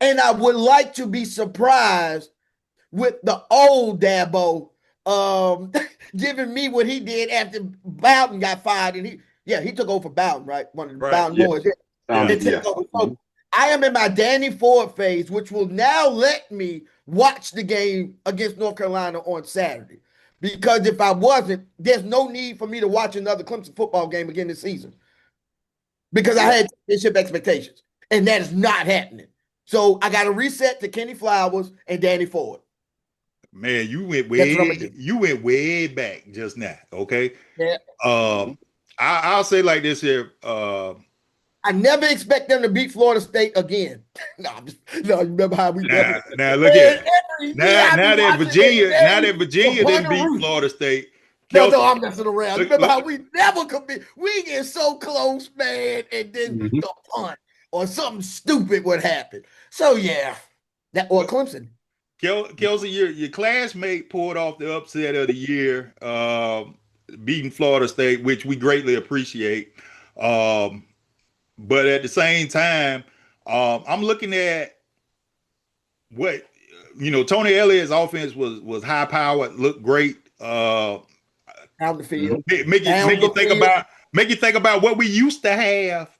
and I would like to be surprised with the old Dabo giving me what he did after Bowden got fired. And he took over for Bowden, right? One of the Bowden boys. So I am in my Danny Ford phase, which will now let me watch the game against North Carolina on Saturday. Because if I wasn't, there's no need for me to watch another Clemson football game again this season. Because I had championship expectations. And that is not happening. So I got to reset to Kenny Flowers and Danny Ford. Man, you went way back just now, okay? Yeah. I'll say like this here. I never expect them to beat Florida State again. No, remember how we now look at now that Virginia didn't beat Florida State. No, I'm messing around. Remember how we never could be? We get so close, man, and then the punt or something stupid would happen. So that or Clemson. Kelsey, your classmate pulled off the upset of the year, beating Florida State, which we greatly appreciate. But at the same time, I'm looking at what Tony Elliott's offense was high powered, looked great. Down the field, make you think about what we used to have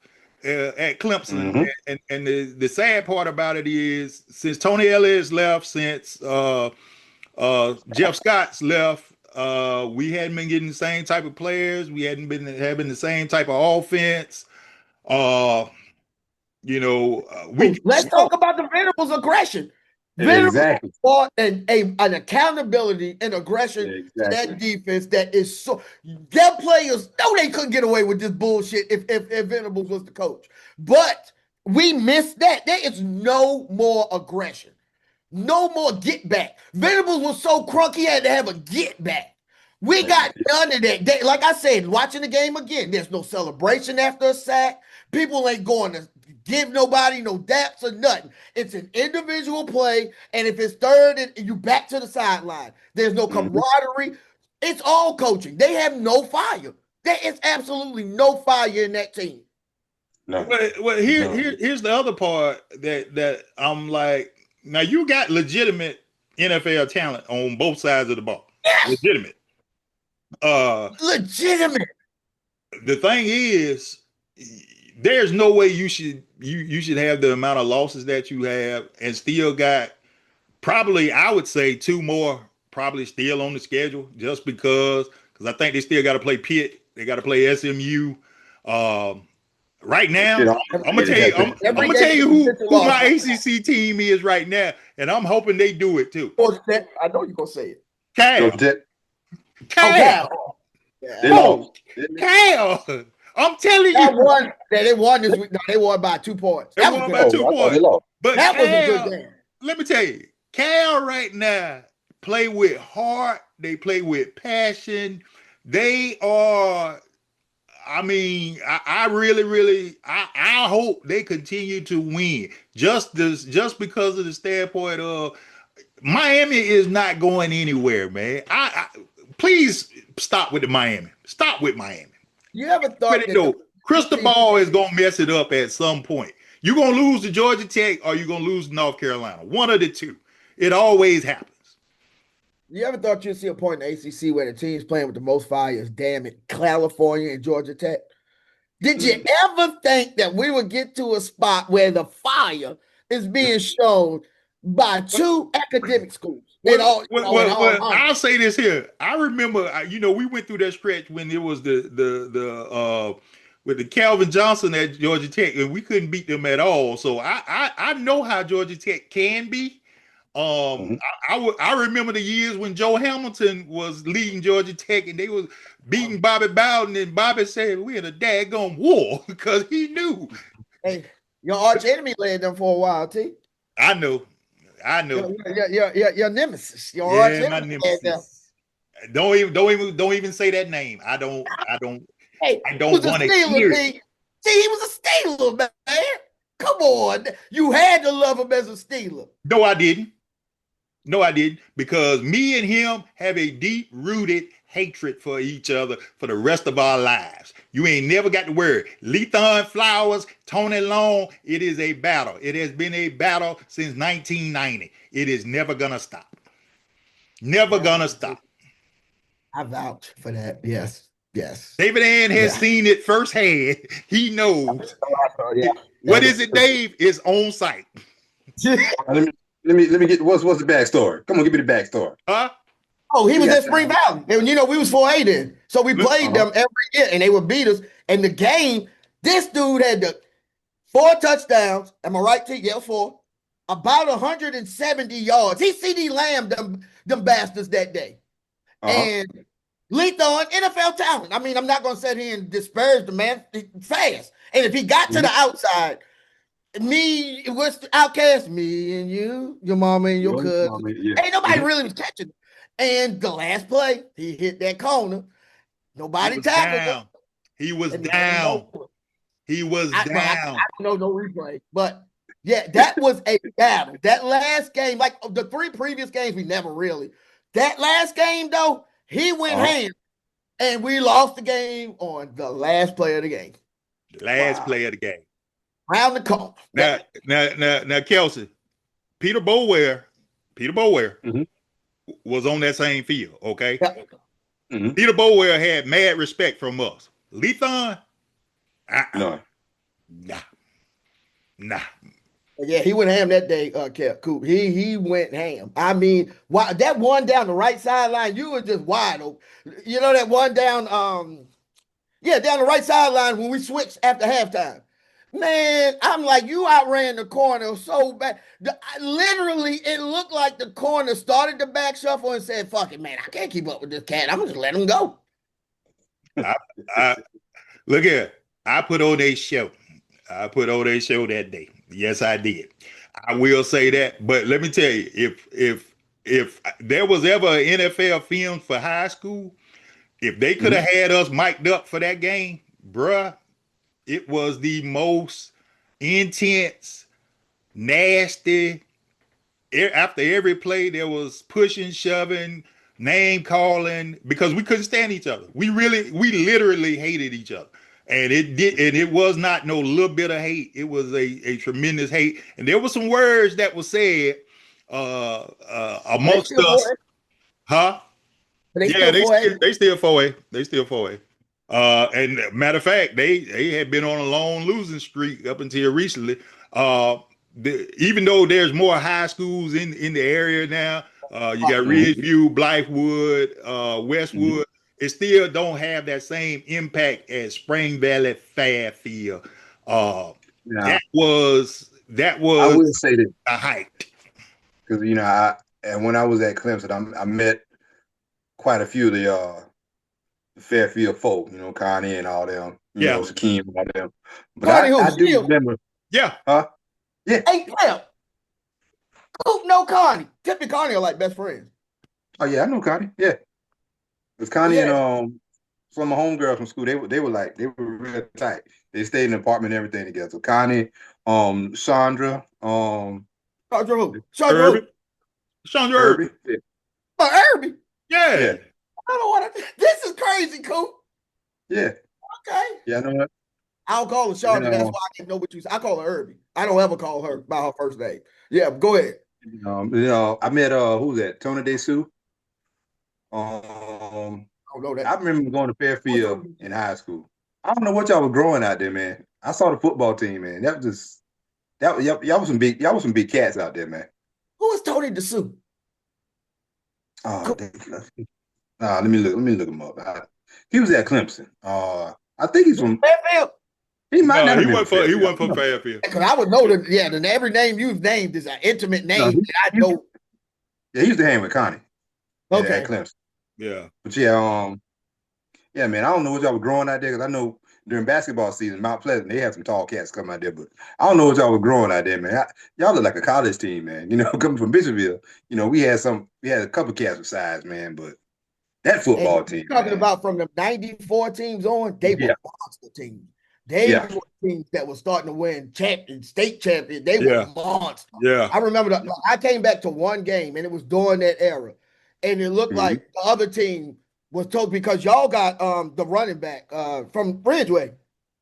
at Clemson, and the sad part about it is since Tony Elliott's left, since Jeff Scott's left, we hadn't been getting the same type of players. We hadn't been having the same type of offense. Let's talk about the Venables aggression. Venables fought an accountability and aggression to that defense that is so. Their players know they couldn't get away with this bullshit if Venables was the coach. But we missed that. There is no more aggression, no more get back. Venables was so crunk he had to have a get back. We got none of that. Like I said, watching the game again, there's no celebration after a sack. People ain't going to give nobody no daps or nothing. It's an individual play, and if it's third and you back to the sideline, there's no camaraderie. It's all coaching. They have no fire. There is absolutely no fire in that team. No. Well, here's the other part that I'm like, now you got legitimate NFL talent on both sides of the ball. Yes. Legitimate. Legitimate. The thing is, there's no way you should have the amount of losses that you have and still got probably, I would say, 2 more probably still on the schedule just because I think they still got to play Pitt. They got to play SMU. Right now, I'm gonna tell you who my ACC team is right now, and I'm hoping they do it too. I know you're gonna say it. Cal. They lost. Cal. I'm telling you. They won this week. No, they won by 2 points. They won by 2 points. But that was a good game. Let me tell you, Cal right now play with heart. They play with passion. They are. I mean, I really hope they continue to win. Just because of the standpoint of Miami is not going anywhere, man. Please stop with the Miami. Stop with Miami. You ever thought Crystal Ball is gonna mess it up at some point? You're gonna lose to Georgia Tech or you're gonna lose to North Carolina. One of the two. It always happens. You ever thought you'd see a point in the ACC where the teams playing with the most fire is, damn it, California and Georgia Tech? Did you ever think that we would get to a spot where the fire is being shown by 2 academic schools? I'll say this here. I remember, we went through that stretch when it was with the Calvin Johnson at Georgia Tech, and we couldn't beat them at all. So I know how Georgia Tech can be. I remember the years when Joe Hamilton was leading Georgia Tech and they was beating Bobby Bowden, and Bobby said we're in a daggone war because he knew. Hey, your arch enemy led them for a while, T. I know. Your nemesis. Your arch enemy. My nemesis. Don't even say that name. I don't want to hear it. See, he was a Steeler, man. Come on. You had to love him as a Steeler. No, I didn't. Because me and him have a deep-rooted hatred for each other for the rest of our lives. You ain't never got to worry. Lethon Flowers, Tony Long, it is a battle. It has been a battle since 1990. It is never going to stop. Never going to stop. I vouch for that. Yes. David Ann has seen it firsthand. He knows. What is it, Dave? It's on site. Let me get what's the backstory. Come on, give me the backstory. Huh? Oh, he was at Spring Valley. And we was 4A then. So we played them every year and they would beat us. And the game, this dude had 4 touchdowns. Am I right, T? Yeah, 4. About 170 yards. He CD Lamb them bastards that day. And Lethon, NFL talent. I mean, I'm not going to sit here and disparage the man. Fast. And if he got to the outside, it was Outcast, me and you, your mama and your cousin. Ain't nobody really was catching. And the last play, he hit that corner. Nobody tackled him. He was down. He was down. I don't know no replay, but yeah, that was a battle. That last game, like the 3 previous games, we never really. That last game, though, he went ham, and we lost the game on the last play of the game. Play of the game. Round the corner. Now, Kelsey, Peter Boulware was on that same field, okay? Peter Boulware had mad respect from us. Lethon? No. Nah. Yeah, he went ham that day, Coop. He went ham. I mean, that one down the right sideline, you were just wide open. You know that one down, down the right sideline when we switched after halftime. Man, I'm like, you outran the corner so bad. Literally, it looked like the corner started the back shuffle and said, fuck it, man, I can't keep up with this cat. I'm just let him go. Look here. I put on a show that day. Yes, I did. I will say that. But let me tell you, if there was ever an NFL film for high school, if they could have had us mic'd up for that game, bruh, it was the most intense, nasty. After every play, there was pushing, shoving, name calling, because we couldn't stand each other. We literally hated each other. And it was not no little bit of hate. It was a tremendous hate. And there were some words that were said amongst us. Huh? They still 4A. They still 4A. And matter of fact, they had been on a long losing streak up until recently. Even though there's more high schools in the area now, You got Ridgeview, Blythewood, Westwood. It still don't have that same impact as Spring Valley, Fairfield. That was I will say that a height. because and when I was at Clemson, I met quite a few of the Fairfield folk, Connie and all them, Shaquem and all them. But I do remember. Yeah. Huh? Yeah. Hey, Clem. No, Connie. Tippy and Connie are like best friends. Oh yeah, I know Connie. Yeah. Because Connie and some of my homegirls from school, they were real tight. They stayed in the apartment and everything together. So Connie, Chandra, Chandra who? Chandra Irby. Yeah. Oh, Irby. Yeah. I don't want to. This is crazy, Coop. Yeah. Okay. Yeah, I know what. I'll call her Chandra. That's why I didn't know what you said. I call her Irby. I don't ever call her by her first name. Yeah, go ahead. I met who's that? Tony DeSue. I don't know that. I remember going to Fairfield in high school. I don't know what y'all were growing out there, man. I saw the football team, man. Y'all was some big cats out there, man. Who is Tony DeSue? Oh, let me look him up. He was at Clemson. I think he's from Fairfield. He might not. He went from Fairfield. Because I would know that. Yeah, then every name you've named is an intimate name that I know. Yeah, he used to hang with Connie. Okay. At Clemson. Yeah. But yeah, man. I don't know what y'all were growing out there because I know during basketball season, Mount Pleasant, they had some tall cats come out there, but I don't know what y'all were growing out there, man. Y'all look like a college team, man. Coming from Bishopville, we had a couple cats with size, man, but that football team. Talking about from the 94 teams on, they were monster teams. They were teams that were starting to win state champion. They were monsters. Yeah. I remember I came back to one game and it was during that era. And it looked like the other team was told because y'all got the running back from Ridgeway,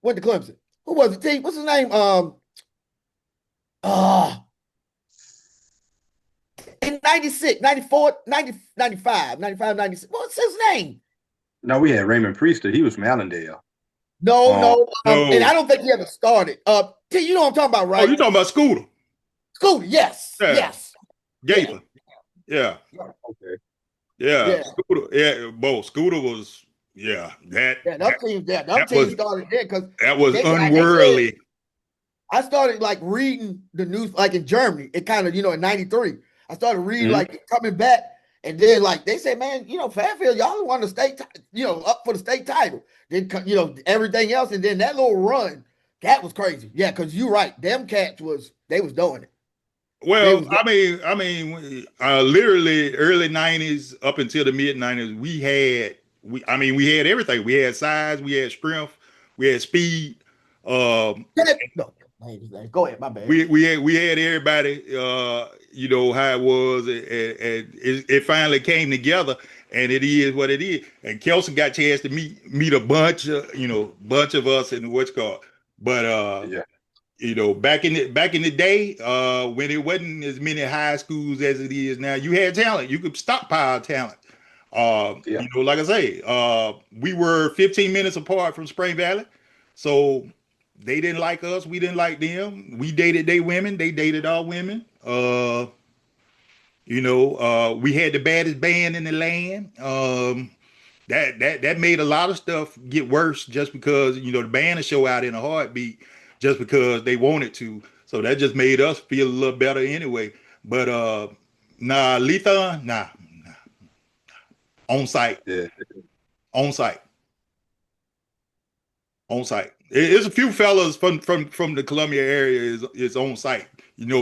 went to Clemson. Who was the team? What's his name? In 96, 94, 90, 95, 95, 96. What's his name? No, we had Raymond Priester. He was from Allendale. No. And I don't think he ever started. You know what I'm talking about, right? Oh, you're talking about Scooter. Scooter, yes. Yeah. Yes. Gaither. Yeah. Okay. Yeah. Scooter. Yeah, Scooter was, That team started there because that was unworldly. I started like reading the news like in Germany. It kind of, in 93. I started reading like coming back, and then like they said, man, Fairfield, y'all won the state, up for the state title. Then everything else, and then that little run, that was crazy. Yeah, because you're right, them cats was doing it. Well, I mean, literally early 90s up until the mid 90s, we had everything. We had size, we had strength, we had speed. Go ahead, my bad. We had everybody, how it was, and it finally came together, and it is what it is. And Kelson got a chance to meet a bunch of us in what's called, but back in the day, when it wasn't as many high schools as it is now, you had talent. You could stockpile talent. Like I say, we were 15 minutes apart from Spring Valley, so they didn't like us. We didn't like them. We dated their women. They dated our women. We had the baddest band in the land. That made a lot of stuff get worse just because, the band will show out in a heartbeat just because they wanted to. So that just made us feel a little better anyway. But Letha, nah. On site. Yeah. On site. There's a few fellas from the Columbia area is on site.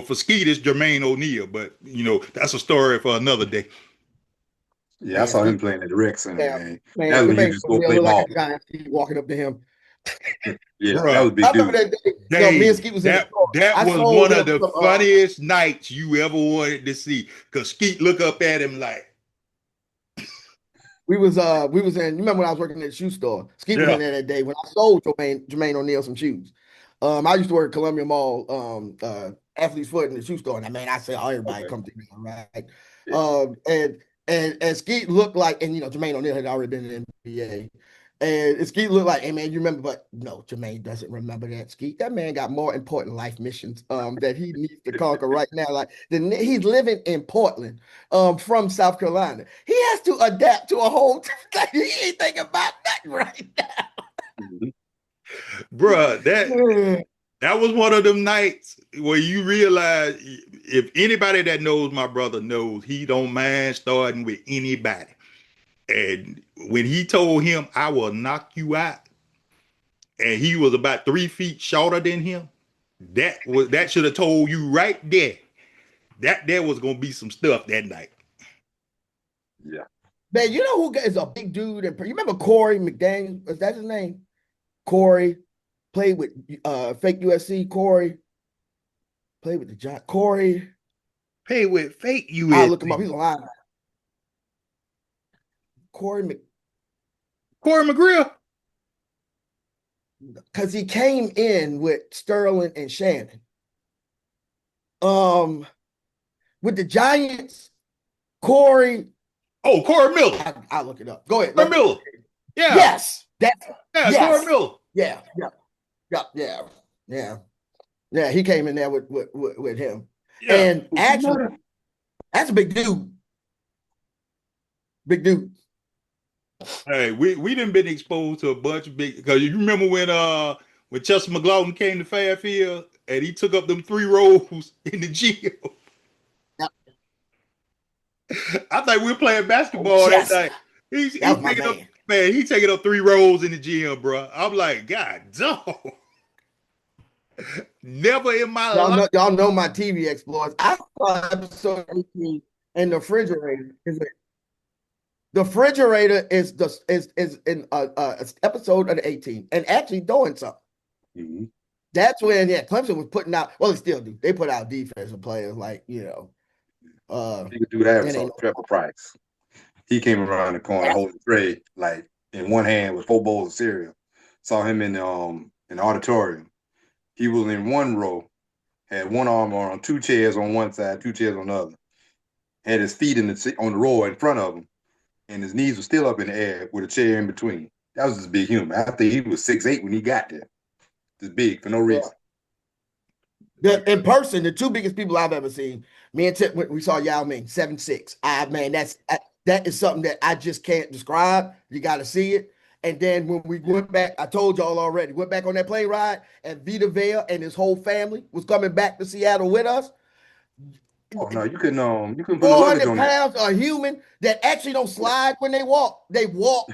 For Skeet, it's Jermaine O'Neal, but that's a story for another day. Yeah, I saw him playing at the rec center, man. That was when you just go play ball. Walking up to him. Yeah, that was big dude. That was one of the funniest nights you ever wanted to see. Because Skeet look up at him like. We was in, you remember when I was working at the shoe store? Skeet was in there that day when I sold Jermaine O'Neal some shoes. I used to work at Columbia Mall, Athlete's Foot in the shoe store. And I said, everybody come to me, right? Yeah. And Skeet looked like, and Jermaine O'Neal had already been in the NBA. And Skeet looked like, hey man, you remember, but no, Jermaine doesn't remember that. Skeet, that man got more important life missions that he needs to conquer right now. Like he's living in Portland from South Carolina. He has to adapt to a whole he ain't thinking about nothing right now. Bruh, that was one of them nights where you realize if anybody that knows my brother knows he don't mind starting with anybody. And when he told him, I will knock you out, and he was about 3 feet shorter than him, that should have told you right there that there was gonna be some stuff that night. Yeah. Man, you know who is a big dude? You remember Corey McDaniel? Is that his name? Corey played with fake USC. Corey played with the Giants. Corey played with fake USC. I'll look him up. He's alive. Corey McGreal. Because he came in with Sterling and Shannon. With the Giants, Corey. Oh, Corey Miller. I'll look it up. Go ahead. Corey Miller. Yeah. Yes. Yes. Corey Miller. Yeah. He came in there with him. Yeah. And actually, that's a big dude. Big dude. Hey, we done been exposed to a bunch of big, because you remember when Chester McLaughlin came to Fairfield and he took up them 3 rows in the gym. Yep. I think we were playing basketball that night. He's taking up 3 rows in the gym, bro. I'm like, God, dog. Never in my life. Y'all know my TV exploits. I saw episode 18 in the refrigerator. The refrigerator is in episode of the 18 and actually doing something. Mm-hmm. That's when Clemson was putting out. Well, they still do. They put out defensive players like you could do that with Trevor Price. He came around the corner holding a tray like in one hand with 4 bowls of cereal. Saw him in the auditorium. He was in one row, had one arm on 2 chairs on one side, 2 chairs on the other. Had his feet on the row in front of him. And his knees were still up in the air with a chair in between. That was this big human. I think he was 6'8" when he got there. Just big for no reason. In person, the 2 biggest people I've ever seen, me and Tip, we saw Yao Ming, 7'6". Man, that is something that I just can't describe. You got to see it. And then when we went back, I told y'all already, went back on that plane ride, and Vita Vea and his whole family was coming back to Seattle with us. Oh no, you can put 400 pounds a human that actually don't slide when they walk. They walk.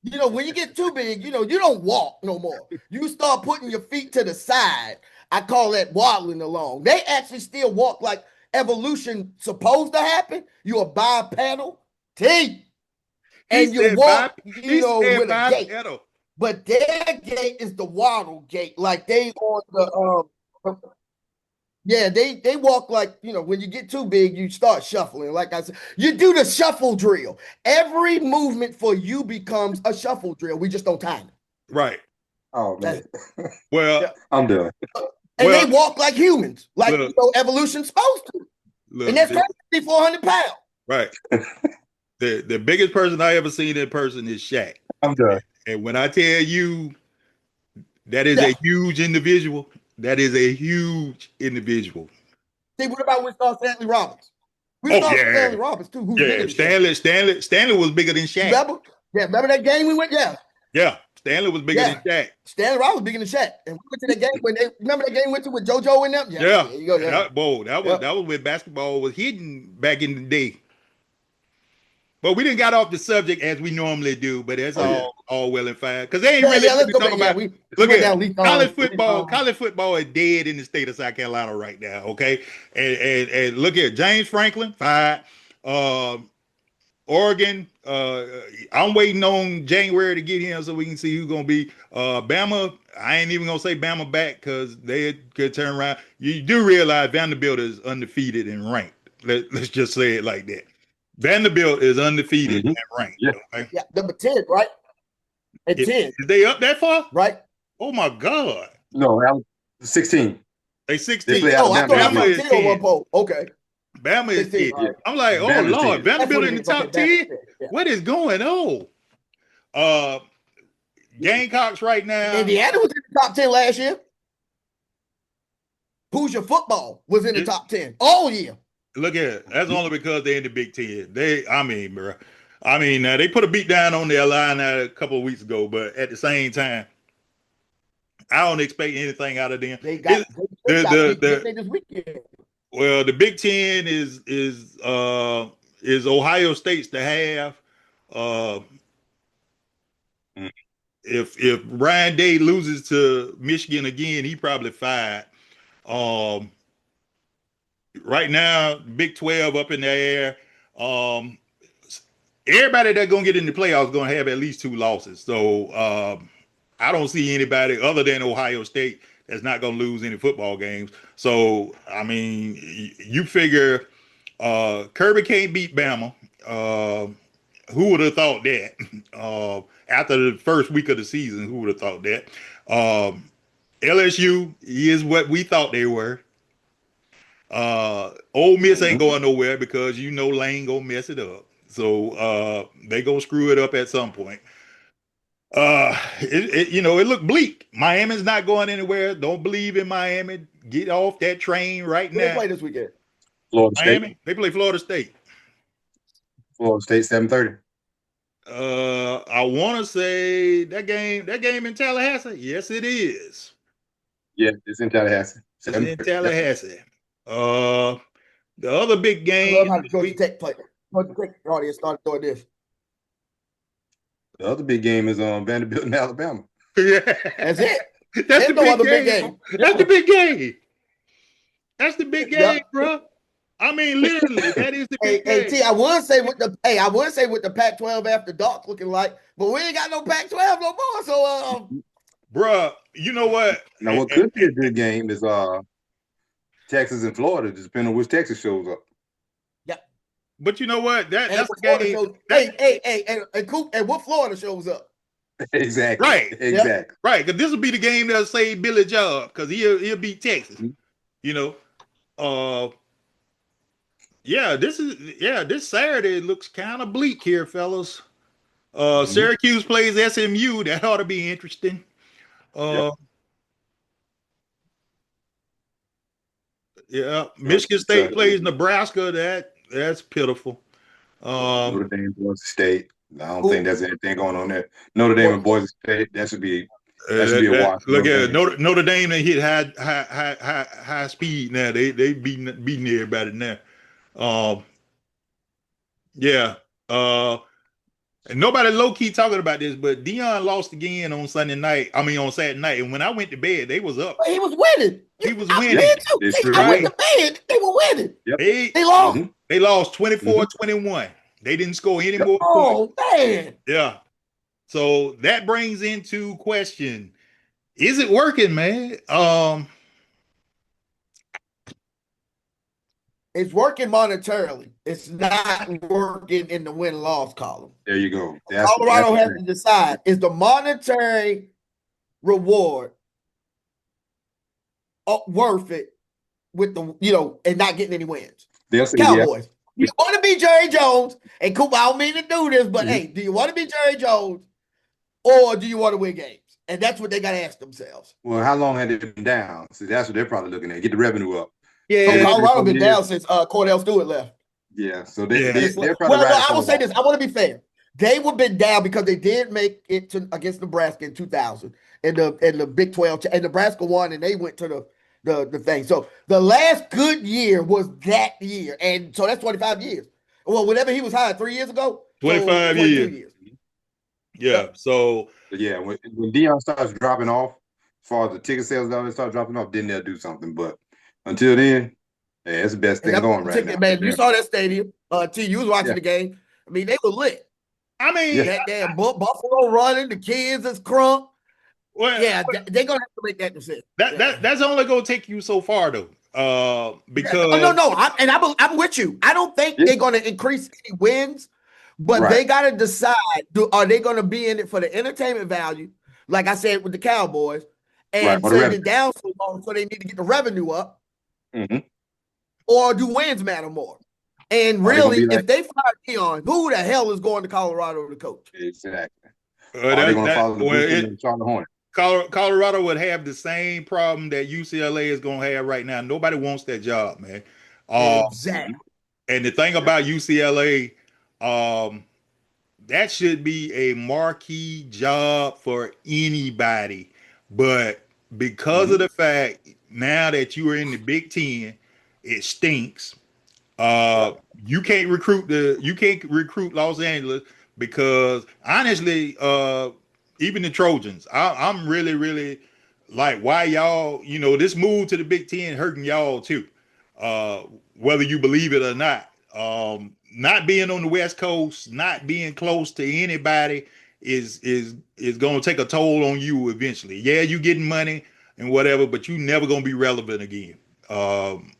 When you get too big, you don't walk no more. You start putting your feet to the side. I call that waddling along. They actually still walk like evolution supposed to happen. You a bipedal T. And you walk, with a gait. But their gait is the waddle gait. Like they on the they walk like, when you get too big, you start shuffling. Like I said, you do the shuffle drill. Every movement for you becomes a shuffle drill. We just don't time it. Right. Oh, man. Well, I'm done. And they walk like humans, like evolution's supposed to. And that's crazy, 400 pounds. Right. The biggest person I ever seen in person is Shaq. I'm done. And when I tell you that is a huge individual, that is a huge individual. See, what about we saw Stanley Roberts? We saw Stanley Roberts too. Who's Stanley was bigger than Shaq. Remember that game we went? Yeah. Stanley was bigger than Shaq. Stanley Roberts was bigger than Shaq. And we went to that game remember that game we went to with JoJo and them? Yeah. There you go. Yeah. That was when basketball was hidden back in the day. But we didn't got off the subject as we normally do, but it's all well and fine. Because they ain't really talking about look at college football. College football is dead in the state of South Carolina right now. Okay. And look at James Franklin, fired. Oregon, I'm waiting on January to get him so we can see who's gonna be Bama. I ain't even gonna say Bama back because they could turn around. You do realize Vanderbilt is undefeated and ranked. Let's just say it like that. Vanderbilt is undefeated and ranked. Yeah. Okay? Yeah, number 10, right? At 10. Is they up that far? Right. Oh my God. No, that was 16. They 16. I thought Bama is 10. Okay. Bama is 10. Right. I'm like, Lord, Vanderbilt in the top 10? Yeah. What is going on? Gamecocks right now. Indiana was in the top 10 last year. Hoosier football was in the top 10 all year. Look at it. That's only because they're in the Big Ten. Bro. They put a beat down on their line a couple of weeks ago, but at the same time, I don't expect anything out of them. They got this weekend. Well, the Big Ten is Ohio State's to have. If Ryan Day loses to Michigan again, he probably fired. Right now, Big 12 up in the air. Everybody that's gonna get in the playoffs is gonna have at least 2 losses. So I don't see anybody other than Ohio State that's not gonna lose any football games. So you figure Kirby can't beat Bama. Who would have thought that? After the first week of the season, who would have thought that? LSU is what we thought they were. Ole Miss ain't going nowhere because Lane gonna mess it up. So they gonna screw it up at some point. It looked bleak. Miami's not going anywhere. Don't believe in Miami. Get off that train right now. They play this weekend. Florida State. Miami. They play Florida State. Florida State 7:30. I want to say that game in Tallahassee. Yes, it is. Yeah, it's in Tallahassee. It's in Tallahassee. The other big game. I love how the Georgia Tech play. Georgia Tech audience started doing this. The other big game is on Vanderbilt and Alabama. Yeah, that's it. That's the big game. That's the big game. That's the big game, bro. Literally, that is the big game. T, I would say with the Pac-12 after dark looking like, but we ain't got no Pac-12 no more. So, bro, you know what? Now, what could be a good game is Texas and Florida, just depending on which Texas shows up. Yeah, but you know what? That's the game. And what Florida shows up? Exactly. Right. Exactly. Yep. Right. Because this will be the game that'll save Billy Job because he'll beat Texas. This Saturday looks kind of bleak here, fellas. Syracuse plays SMU. That ought to be interesting. Michigan State plays Nebraska. That's pitiful. Notre Dame, Boise State. I don't think there's anything going on there. Notre Dame and Boise State. That should be a wash. Look at Notre Dame. They hit high speed now. They beating everybody now. And nobody low key talking about this, but Dion lost again on Saturday night. And when I went to bed, they was up. He was winning. He was winning. I went to bed. They were winning. Yep. They lost. They lost 24-21. They didn't score any more points. Oh man. Yeah. So that brings into question: is it working, man? It's working monetarily. It's not working in the win-loss column. There you go. Colorado has to decide: is the monetary reward worth it with and not getting any wins? Cowboys. You want to be Jerry Jones, and Cooper, I don't mean to do this, but hey, do you want to be Jerry Jones or do you want to win games? And that's what they got to ask themselves. Well, how long had it been down? See, that's what they're probably looking at. Get the revenue up. Yeah, Colorado been down since Cordell Stewart left. Yeah, so they're probably I will say this. I want to be fair. They would have been down because they did make it against Nebraska in 2000 in the Big 12, and Nebraska won, and they went to the thing. So the last good year was that year, and so that's 25 years. Well, whenever he was hired 3 years ago, 25 years. Yeah. So when Dion starts dropping off, as far as the ticket sales start dropping off, then they'll do something. But until then, it's the best thing going right now. Man, you saw that stadium. You was watching the game. They were lit. That damn Buffalo running, the kids is crunk. Well, they're gonna have to make that decision. That's only gonna take you so far though. Because I'm with you. I don't think they're gonna increase any wins, but they gotta decide: are they gonna be in it for the entertainment value, like I said with the Cowboys, and send it down so long so they need to get the revenue up, or do wins matter more? And really, if they fire Dion, who the hell is going to Colorado to coach? Exactly. Are they going to follow the blueprint of Charlotte Hornets? Colorado would have the same problem that UCLA is going to have right now. Nobody wants that job, man. Exactly. And the thing about UCLA, that should be a marquee job for anybody. But because of the fact now that you are in the Big Ten, it stinks. You can't recruit Los Angeles because honestly, even the Trojans, I'm really, really like, why y'all, this move to the Big Ten hurting y'all too. Whether you believe it or not. Not being on the West Coast, not being close to anybody is going to take a toll on you eventually. Yeah, you getting money and whatever, but you never going to be relevant again. And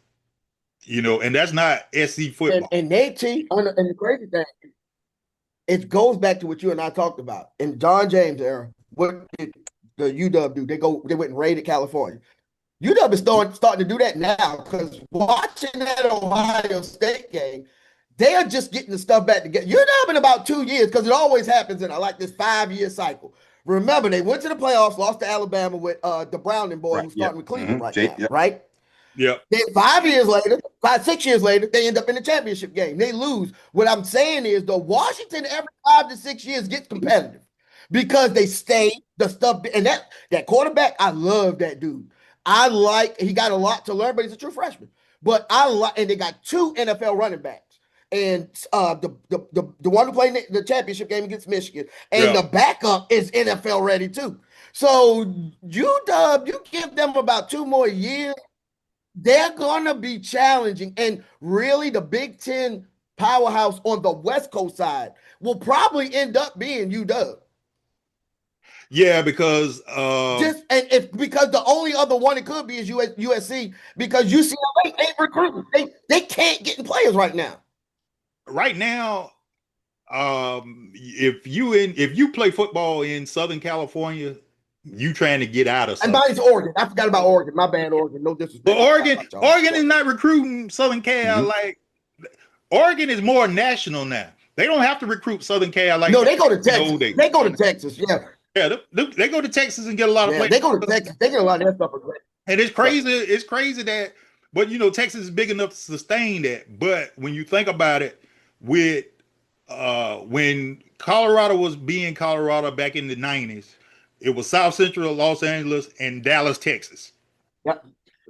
that's not SC football. And the crazy thing, it goes back to what you and I talked about. In John James' era, what did the UW do? They went and raided California. UW is starting to do that now because watching that Ohio State game, they are just getting the stuff back together. UW in about 2 years, because it always happens in this 5-year cycle. Remember, they went to the playoffs, lost to Alabama with the Browning boy who's starting with Cleveland now, right? Yeah. Then 6 years later, they end up in the championship game. They lose. What I'm saying is, the Washington every 5 to 6 years gets competitive because they stay the stuff. And that quarterback, I love that dude. He got a lot to learn, but he's a true freshman. But and they got 2 NFL running backs. And the one who played the championship game against Michigan, and the backup is NFL ready too. So UW, you give them about 2 more years, they're gonna be challenging. And really, the Big Ten powerhouse on the West Coast side will probably end up being UW. Yeah, because because the only other one it could be is USC, because UCLA ain't recruiting. They can't get in players right now. Right now, if you play football in Southern California, you trying to get out of something. And mine's Oregon. I forgot about Oregon. My bad, Oregon. No disrespect. But Oregon is not recruiting Southern Cal. Like, Oregon is more national now. They don't have to recruit Southern Cal. Like, no, they go to Texas. They go to Texas. Yeah. Yeah, they go to Texas and get a lot of players. They go to Texas. They get a lot of that stuff. And it's crazy. It's crazy that, but Texas is big enough to sustain that. But when you think about it, with when Colorado was being Colorado back in the 90s, it was South Central Los Angeles and Dallas, Texas. Yep.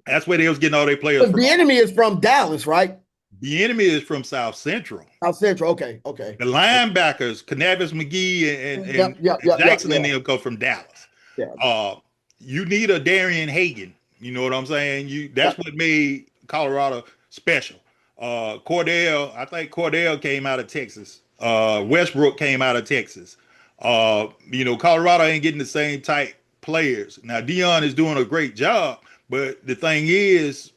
That's where they was getting all their players from. The enemy is from Dallas, right? The enemy is from South Central. South Central, okay. The linebackers, Canavis McGee and Jackson and them come from Dallas. Yeah. You need a Darian Hagan. You know what I'm saying? That's what made Colorado special. Cordell, I think Cordell came out of Texas. Westbrook came out of Texas. Colorado ain't getting the same type players. Now, Dion is doing a great job, but the thing is,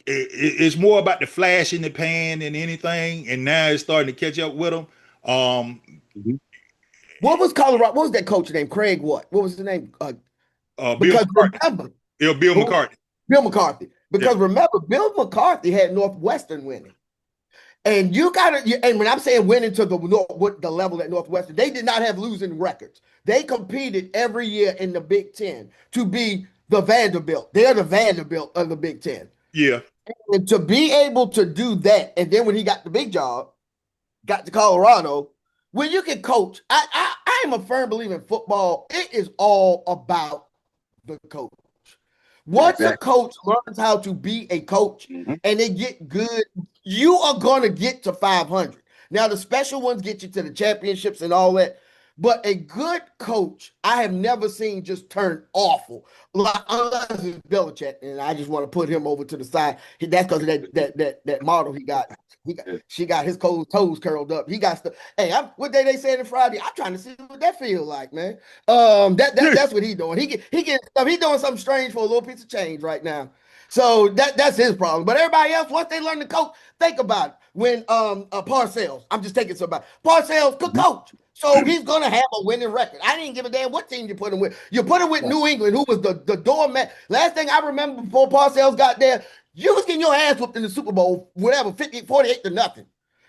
it's more about the flash in the pan than anything, and now it's starting to catch up with them. What was Colorado? What was that coach name? Craig what? What was his name? Bill McCarthy. Bill McCarthy. Bill McCarthy. Because remember, Bill McCarthy had Northwestern winning. And and when I'm saying winning to the level at Northwestern, they did not have losing records. They competed every year in the Big Ten to be the Vanderbilt. They're the Vanderbilt of the Big Ten. Yeah. And to be able to do that, and then when he got the big job, got to Colorado, when you can coach, I am a firm believer in football. It is all about the coach. Once a coach learns how to be a coach and they get good, you are going to get to 500. Now, the special ones get you to the championships and all that. But a good coach, I have never seen just turn awful. Unless it's Belichick, and I just want to put him over to the side. That's because of that model he got. She got his toes curled up. He got stuff. Hey, what day they said on Friday? I'm trying to see what that feels like, man. That's what he's doing. He getting stuff. He's doing something strange for a little piece of change right now. So that's his problem. But everybody else, once they learn to coach, think about it. When Parcells, I'm just taking somebody. Parcells could coach. So he's going to have a winning record. I didn't give a damn what team you put him with. You put him with New England, who was the doormat. Last thing I remember before Parcells got there, you was getting your ass whooped in the Super Bowl, whatever, 48 to nothing.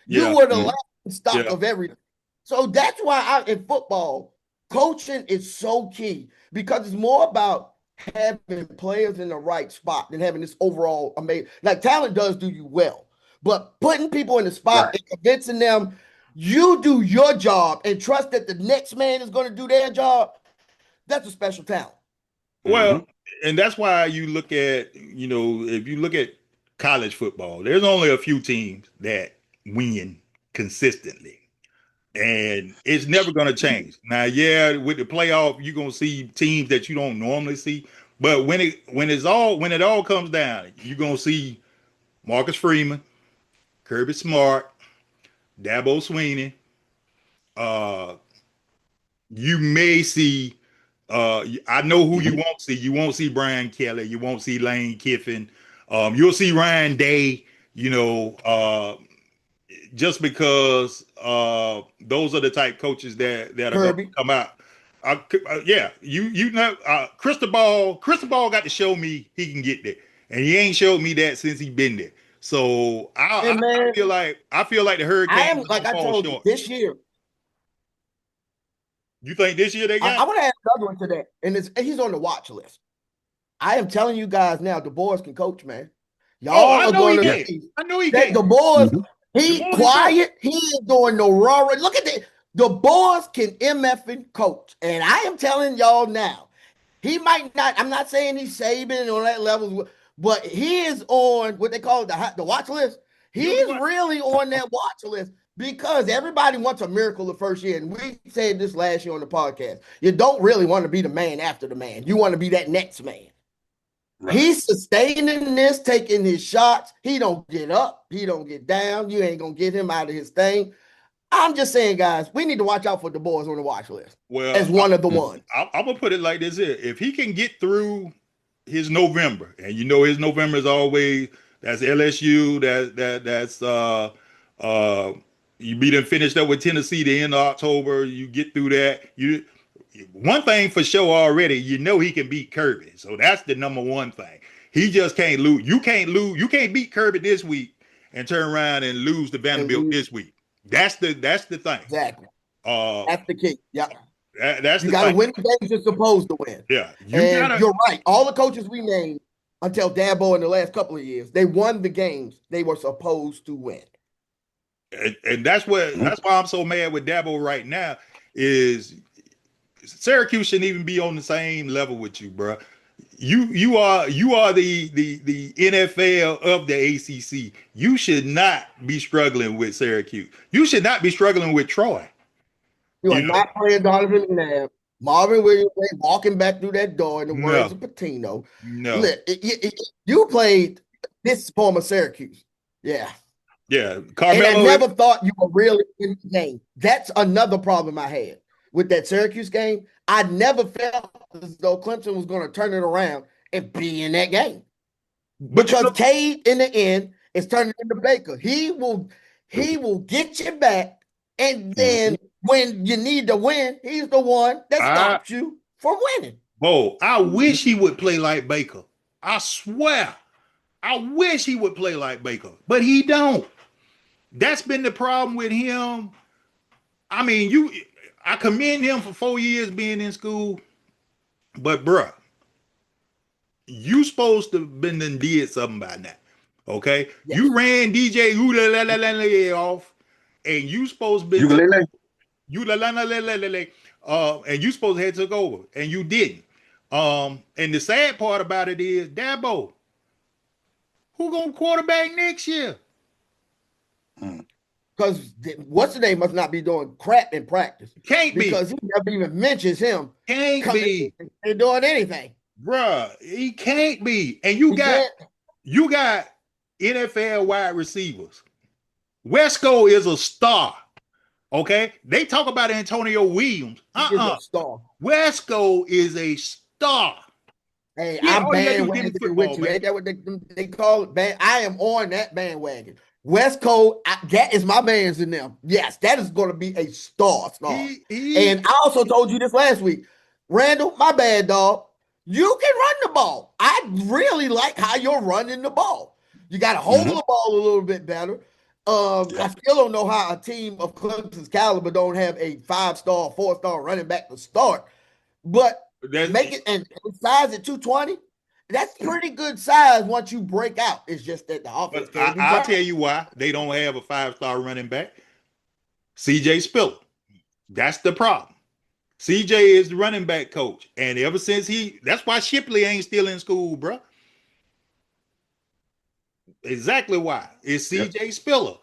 You were the last stock of everything. So that's why in football, coaching is so key because it's more about having players in the right spot than having this overall amazing. Like talent does do you well, but putting people in the spot Right. and convincing them you do your job and trust that the next man is going to do their job, that's a special talent. Well, and that's why you look at, if you look at college football, there's only a few teams that win consistently. And it's never going to change. Now, yeah, with the playoff, you're going to see teams that you don't normally see. But when it all comes down, you're going to see Marcus Freeman, Kirby Smart, Dabo Sweeney. You may see. I know who you won't see. You won't see Brian Kelly. You won't see Lane Kiffin. You'll see Ryan Day. Just because those are the type coaches that are going to come out. Cristobal got to show me he can get there, and he ain't showed me that since he been there. So I feel like the Hurricanes. I told you this year. You think this year they got? I want to add another one to that, and he's on the watch list. I am telling you guys now, DeBoar can coach, man. Y'all are going to see. I know he can. DeBoar, he quiet. He ain't doing no raw. Look at that. DeBoar can MFing coach, and I am telling y'all now, he might not. I'm not saying he's Saban on that level, but he is on what they call the watch list. He's really on that watch list. Because everybody wants a miracle the first year. And we said this last year on the podcast. You don't really want to be the man after the man. You want to be that next man. Right. He's sustaining this, taking his shots. He don't get up. He don't get down. You ain't going to get him out of his thing. I'm just saying, guys, we need to watch out for the boys on the watch list. Well, as one of the ones. I'm going to put it like this here. If he can get through his November, and his November is always, that's LSU, you be done finished up with Tennessee the end of October. You get through that. One thing for sure already, he can beat Kirby. So that's the number one thing. He just can't lose. You can't lose. You can't beat Kirby this week and turn around and lose to Vanderbilt this week. That's the thing. Exactly. That's the key. Yeah. That's you got to win the games you're supposed to win. Yeah. You're right. All the coaches we named until Dabo in the last couple of years, they won the games they were supposed to win. And that's why I'm so mad with Dabo right now is Syracuse shouldn't even be on the same level with you, bro. You are the NFL of the ACC. You should not be struggling with Syracuse. You should not be struggling with Troy. You are not playing Donovan McNabb. Marvin Williams walking back through that door in the words of Patino. No. Look, you played this former Syracuse. Yeah. Yeah, Carmelo. And I never thought you were really in the game. That's another problem I had with that Syracuse game. I never felt as though Clemson was going to turn it around and be in that game. Because Cade in the end is turning into Baker. He will get you back, and then when you need to win, he's the one that stops you from winning. Whoa, I wish he would play like Baker. I swear. I wish he would play like Baker, but he don't. That's been the problem with him. I mean, I commend him for 4 years being in school, but bruh, you supposed to have been and did something by now. Okay? Yes. You ran DJ off, and you supposed to be and you supposed to have took over, and you didn't. And the sad part about it is, Dabo, who gonna quarterback next year? Because what's the name must not be doing crap in practice. Can't be. Because he never even mentions him. Can't be. And doing anything. Bruh, he can't be. And you got NFL wide receivers. Wesco is a star. Okay? They talk about Antonio Williams. He's a star. Wesco is a star. Hey, I'm bandwagon with you. Ain't that what they call it? I am on that bandwagon. Wesco, that is my man's in them. Yes, that is going to be a star. And I also told you this last week. Randall, my bad, dog. You can run the ball. I really like how you're running the ball. You got to hold the ball a little bit better. I still don't know how a team of Clemson's caliber don't have a 5-star, 4-star running back to start, but make it and size at 220. That's pretty good size once you break out. It's just that the offense can't be. I'll tell you why they don't have a 5-star running back. CJ Spiller. That's the problem. CJ is the running back coach, and ever since that's why Shipley ain't still in school, bro. Exactly why. It's CJ Spiller.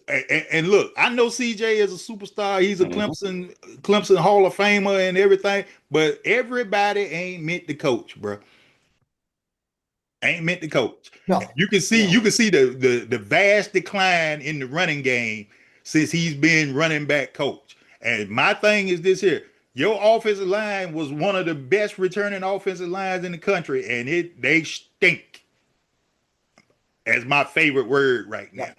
And look, I know CJ is a superstar. He's a Clemson Hall of Famer and everything, but everybody ain't meant to coach, bro. Ain't meant to coach. No. You can see the vast decline in the running game since he's been running back coach. And my thing is this here. Your offensive line was one of the best returning offensive lines in the country, and they stink. As my favorite word right now.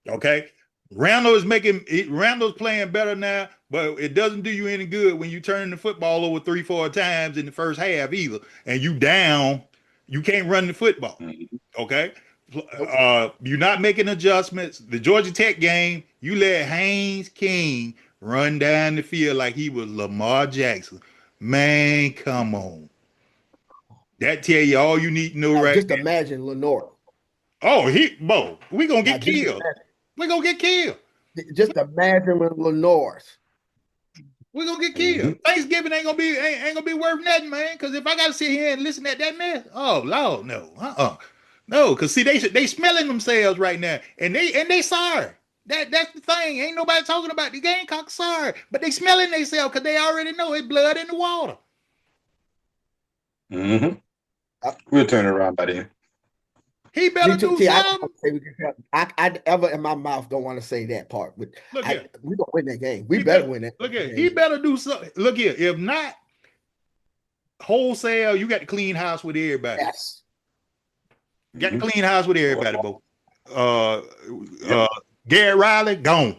Okay. Randall's playing better now, but it doesn't do you any good when you turn the football over 3-4 times in the first half either. And you down, you can't run the football. Okay. You're not making adjustments. The Georgia Tech game, you let Haynes King run down the field like he was Lamar Jackson. Man, come on. That tell you all you need to know right just now. Imagine Lenore. Oh, we gonna get killed. We're gonna get killed. Just imagine with Lenore's. We're gonna get killed. Thanksgiving ain't gonna be worth nothing, man. Because if I gotta sit here and listen to that mess, oh Lord, no, no. Because see, they smelling themselves right now, and they sorry. That's the thing. Ain't nobody talking about the Gamecock sorry, but they smelling themselves because they already know it's blood in the water. We'll turn it around by then. He better do something. I ever in my mouth don't want to say that part, but we gonna win that game. We better win that. Look here, he better do something. Look here, if not wholesale, you got to clean house with everybody. Yes, got to clean house with everybody, Bo. Garrett Riley gone.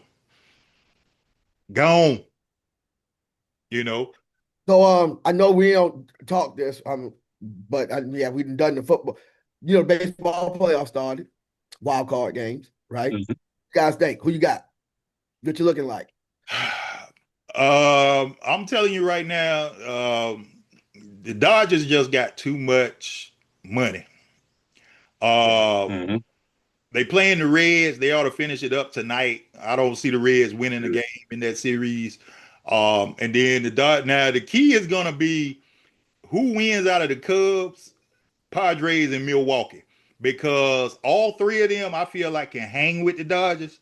You know. So I know we don't talk this but we done the football. You know, baseball playoffs started, wild card games, right? Guys, think who you got? What you looking like? I'm telling you right now, the Dodgers just got too much money. They playing the Reds. They ought to finish it up tonight. I don't see the Reds winning the game in that series. And then the key is gonna be who wins out of the Cubs, Padres, and Milwaukee, because all three of them I feel like can hang with the Dodgers.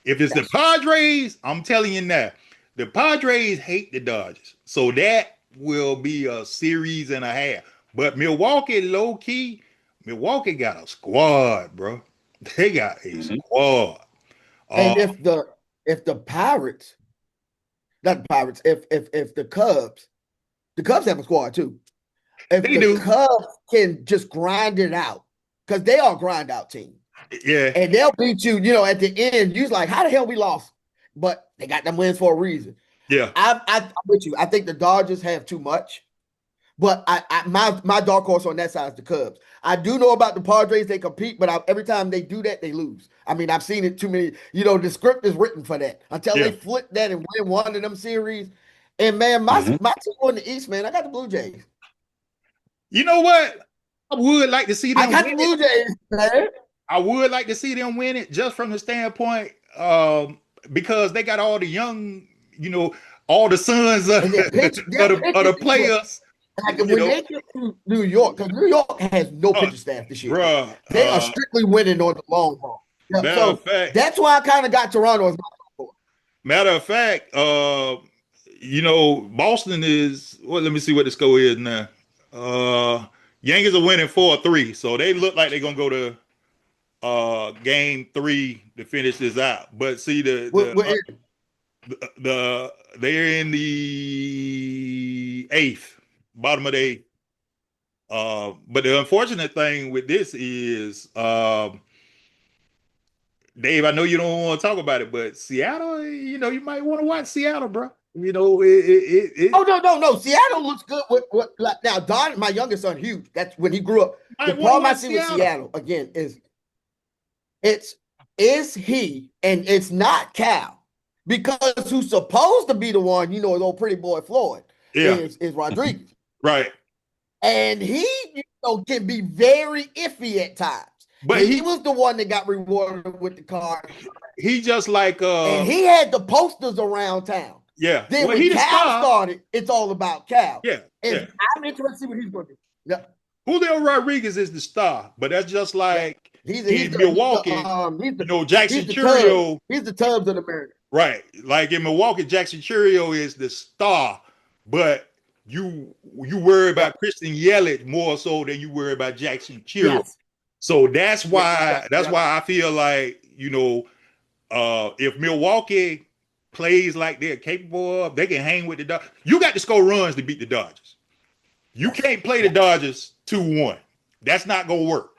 If it's the Padres, I'm telling you now, the Padres hate the Dodgers, so that will be a series and a half. But Milwaukee, low key, Milwaukee got a squad, bro. They got a squad. And if the Pirates, not the Pirates, if the Cubs have a squad too. If the Cubs can just grind it out, because they are a grind out team. Yeah. And they'll beat you, at the end. You're like, how the hell we lost? But they got them wins for a reason. Yeah. I'm with you. I think the Dodgers have too much. But my dark horse on that side is the Cubs. I do know about the Padres. They compete, but every time they do that, they lose. I mean, I've seen it too many. The script is written for that. Until they flip that and win one of them series. And, man, my team on the East, man, I got the Blue Jays. You know what? I would like to see them. I got the Blue Jays, man. I would like to see them win it just from the standpoint because they got all the young, all the sons of the players. Like when they get to New York, because New York has no pitcher staff this year. They are strictly winning on the long haul. Matter of fact, that's why I kind of got Toronto as my favorite. Matter of fact, Boston is let me see what the score is now. Yankees are winning 4-3, so they look like they're gonna go to game 3 to finish this out. But see they're in the 8th, bottom of the 8th. But the unfortunate thing with this is, Dave, I know you don't want to talk about it, but Seattle, you might want to watch Seattle, bro. No. Seattle looks good. Now, Don, my youngest son, huge. That's when he grew up. The problem I see with Seattle again is it's is he, and it's not Cal, because who's supposed to be the one, is old pretty boy Floyd, is Rodriguez. Right. And he, can be very iffy at times. But he was the one that got rewarded with the card. He just like and he had the posters around town. Yeah. Then when Cal started, it's all about Cal. Yeah. And I'm interested to see what he's going to do. Yeah. Julio Rodriguez is the star, but that's just like he's in Milwaukee. Jackson Churio. He's the Tubbs of America. Right. Like in Milwaukee, Jackson Churio is the star, but you worry about Christian Yelich more so than you worry about Jackson Churio. Yes. So that's why I feel like, if Milwaukee plays like they're capable of, they can hang with the Dodgers. You got to score runs to beat the Dodgers. You can't play the Dodgers 2-1. That's not going to work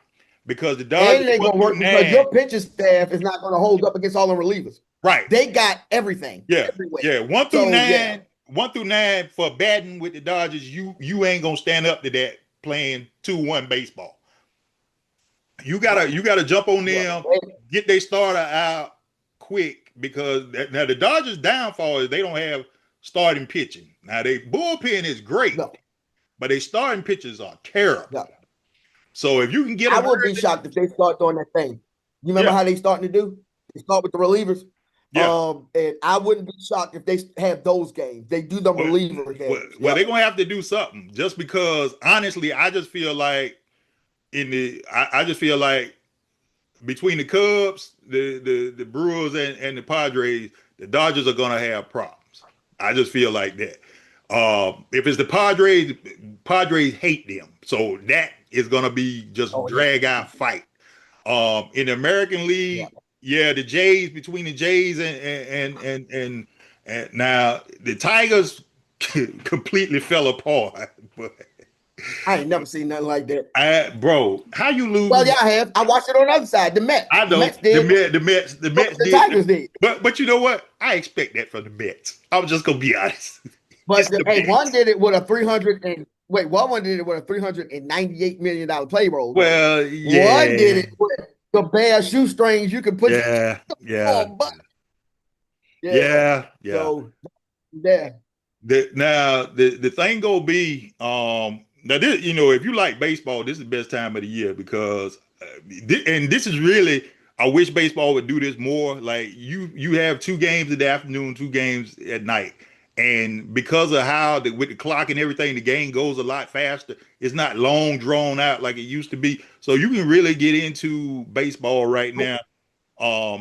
because the Dodgers ain't going to work because your pitching staff is not going to hold up against all the relievers. Right. They got everything. Yeah. Everywhere. Yeah. 1 through 9. 1 through 9 for batting with the Dodgers. You ain't going to stand up to that playing 2-1 baseball. You gotta jump on them, get their starter out quick because now the Dodgers' downfall is they don't have starting pitching. Now their bullpen is great, but their starting pitchers are terrible. No. So if you can get, I would be shocked if they start doing that thing. You remember how they starting to do? They start with the relievers. Yeah. And I wouldn't be shocked if they have those games. They do the reliever games. Well, they're gonna have to do something just because honestly, I just feel like I just feel like between the Cubs, the Brewers, and the Padres, the Dodgers are gonna have problems. I just feel like that. If it's the Padres hate them, so that is gonna be just drag out fight. In the American League, the Jays, between the Jays and now the Tigers completely fell apart, but. I ain't never seen nothing like that. Bro, how you lose? Well, yeah, I have. I watched it on the other side. The Mets. I know. The Mets did. The Mets the Tigers did. But you know what? I expect that from the Mets. I'm just gonna be honest. But one did it with a one did it with a $398 million payroll. Well, yeah. One did it with the bare shoestrings you can put. Yeah. So, yeah. The thing gonna be now this, if you like baseball, this is the best time of the year because and this is really, I wish baseball would do this more. Like you have 2 games in the afternoon, 2 games at night, and because of how with the clock and everything, the game goes a lot faster. It's not long drawn out like it used to be, so you can really get into baseball right now. For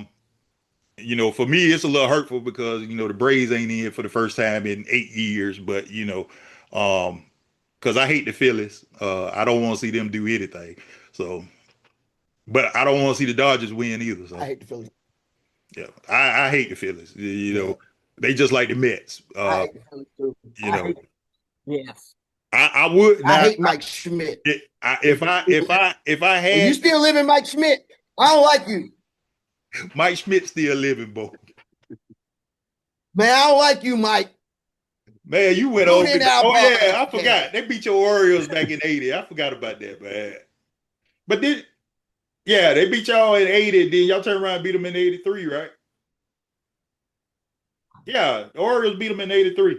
me, it's a little hurtful because, the Braves ain't in for the first time in 8 years, but, because I hate the Phillies. I don't want to see them do anything. So, but I don't want to see the Dodgers win either. So. I hate the Phillies. Yeah, I hate the Phillies. They just like the Mets. I hate the Phillies too. Yes. I would. I hate Mike Schmidt. If I had. You still living Mike Schmidt? I don't like you. Mike Schmidt still living, boy. Man, I don't like you, Mike. Man, you went over. I forgot. They beat your Orioles back in 80. I forgot about that, man. But then, they beat y'all in 80. Then y'all turn around and beat them in 83, right? Yeah, the Orioles beat them in 83.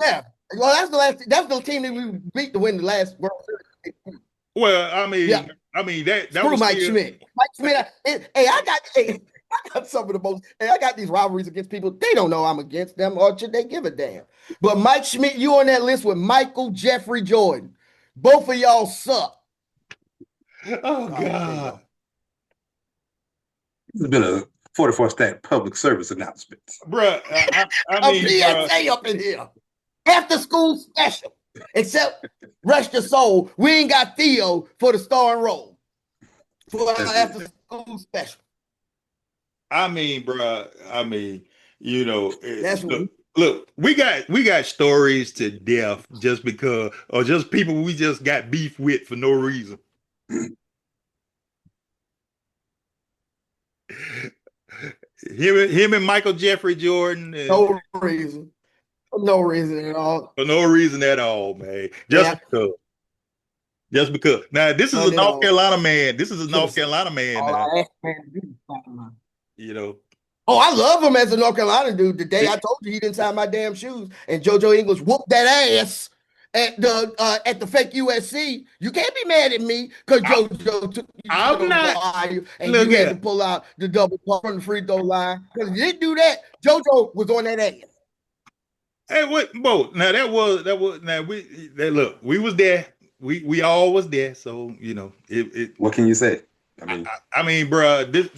Yeah. Well, that's the team that we beat to win the last World Series. Well, I mean, that Screw was Mike Schmidt. Mike Schmidt. I got some of the most. I got these rivalries against people. They don't know I'm against them, or should they give a damn? But Mike Schmidt, you on that list with Michael Jeffrey Jordan. Both of y'all suck. Oh God. This has been a 44 stat public service announcement, bruh. I mean, a PSA up in here. After school special. Except, rest your soul, we ain't got Theo for the starring role for our after school special. I mean, bro. Look, we got stories to death just because, or just people we just got beef with for no reason. Him and Michael Jeffrey Jordan. No reason at all. For no reason at all, man. Just because. Just because. Now, this is a North Carolina man. This is a North Carolina man. All I asked man to do you know. Oh, I love him as a North Carolina dude. The day I told you he didn't tie my damn shoes, and JoJo English whooped that ass at the fake USC. You can't be mad at me because JoJo took you to the wire and you had to pull out the double pull from the free throw line. Because you didn't do that, JoJo was on that ass. Hey, what, Bo? Now that was now we was there. We all was there. So you know it. What can you say? I mean, bro, this.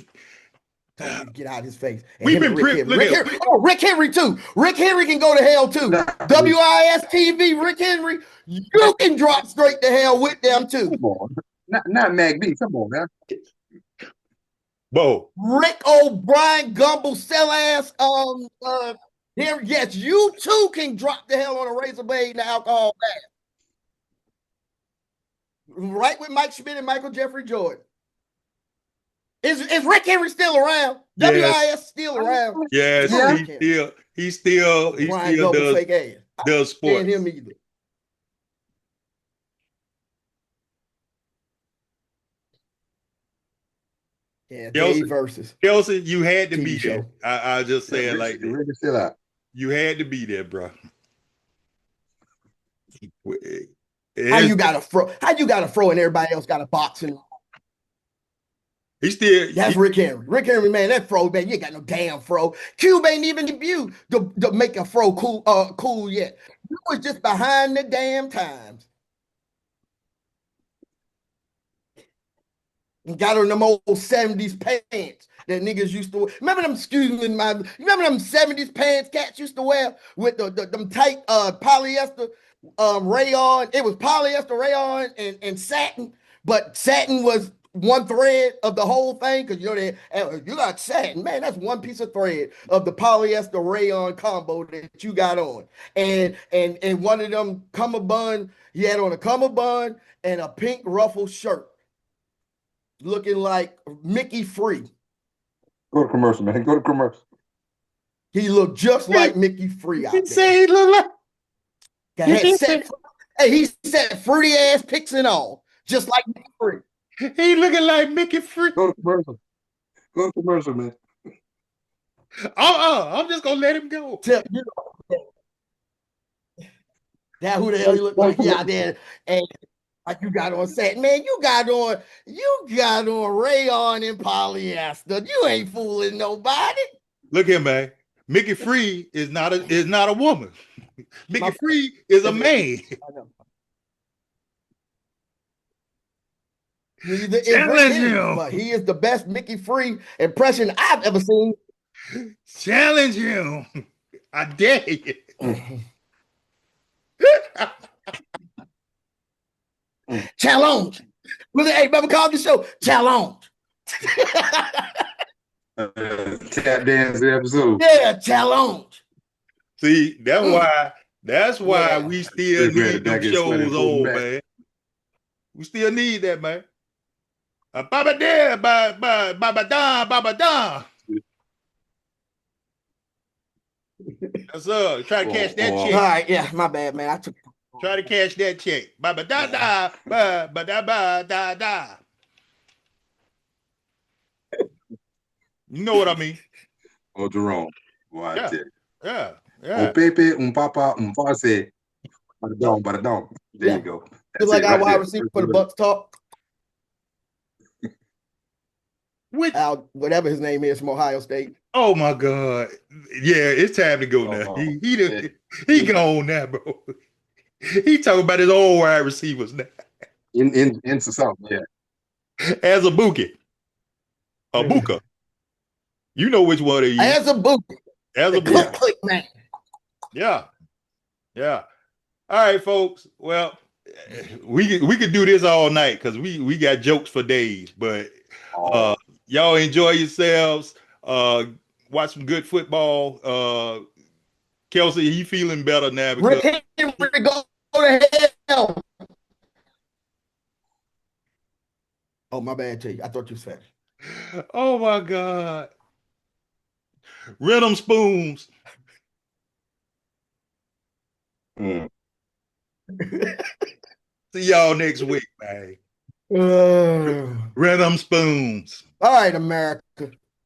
Get out of his face. And We've been Rick Henry too. Rick Henry can go to hell too. WIS TV, Rick Henry, you can drop straight to hell with them too. Come on. Not Mag B. Come on, man. Bo. Rick O'Brien, Gumble, sell ass. Here, yes, you too can drop the hell on a razor blade in the alcohol bath. Right with Mike Schmidt and Michael Jeffrey Jordan. Is Rick Henry still around? Yes. WIS still around? Yes, yeah. he still does fake ass. Does sports. Can't him either. Yeah, Dave versus Kelsey, you had to be there. I just say it like this. Still out. You had to be there, bro. How you got a fro and everybody else got a boxing? That's Rick Henry. Rick Henry, man, that fro, man, you ain't got no damn fro. Cube ain't even debuted to make a fro cool yet. You was just behind the damn times. And got on them old 70s pants that niggas used to wear. Remember them 70s pants cats used to wear with them tight polyester rayon? It was polyester rayon and satin, but satin was one thread of the whole thing, because you got satin, man, that's one piece of thread of the polyester rayon combo that you got on. And one of them cummerbund, he had on a cummerbund and a pink ruffled shirt, looking like Mickey Free. Go to commercial, man. Go to commercial. He looked just like Mickey Free out there. Say he look like he said fruity ass pics and all, just like Mickey Free. He looking like Mickey Free. Go to commercial. Go to commercial, man. I'm just gonna let him go. That who the hell you look like out there, and like you got on satin, man. You got on rayon and polyester. You ain't fooling nobody. Look here, man. Mickey Free is not a woman. Mickey Free is a man. Challenge him. But he is the best Mickey Free impression I've ever seen. Challenge him. I dare you. Challenge. Hey, remember call the show Challenge. Tap dance episode. Yeah, challenge. See, that's why we still need them shows on, man. We still need that, man. Baba there, baba da. Yes, sir. Try to catch that check. All right, yeah, my bad, man. Try to catch that check. Baba da, da. You know what I mean? Oh, Jerome. Watch it. Yeah. Pepe, papa, farse. Badadong. There you go. Just like our wide receiver for the Bucks talk. Whatever his name is from Ohio State. Oh my God. Yeah, it's time to go now. He gone now, bro. He talking about his own wide receivers now. Into something, yeah. As a Buki. A Buka. You know which one they use. As a Buki. As a Buki. Click, man. Yeah. All right, folks. Well, we could do this all night because we got jokes for days, but y'all enjoy yourselves. Watch some good football. Kelsey, he feeling better now because go to hell. Oh, my bad, T. I thought you was finished. Oh my God. Rhythm spoons. See y'all next week, man. Uh, Rhythm spoons. all right, America.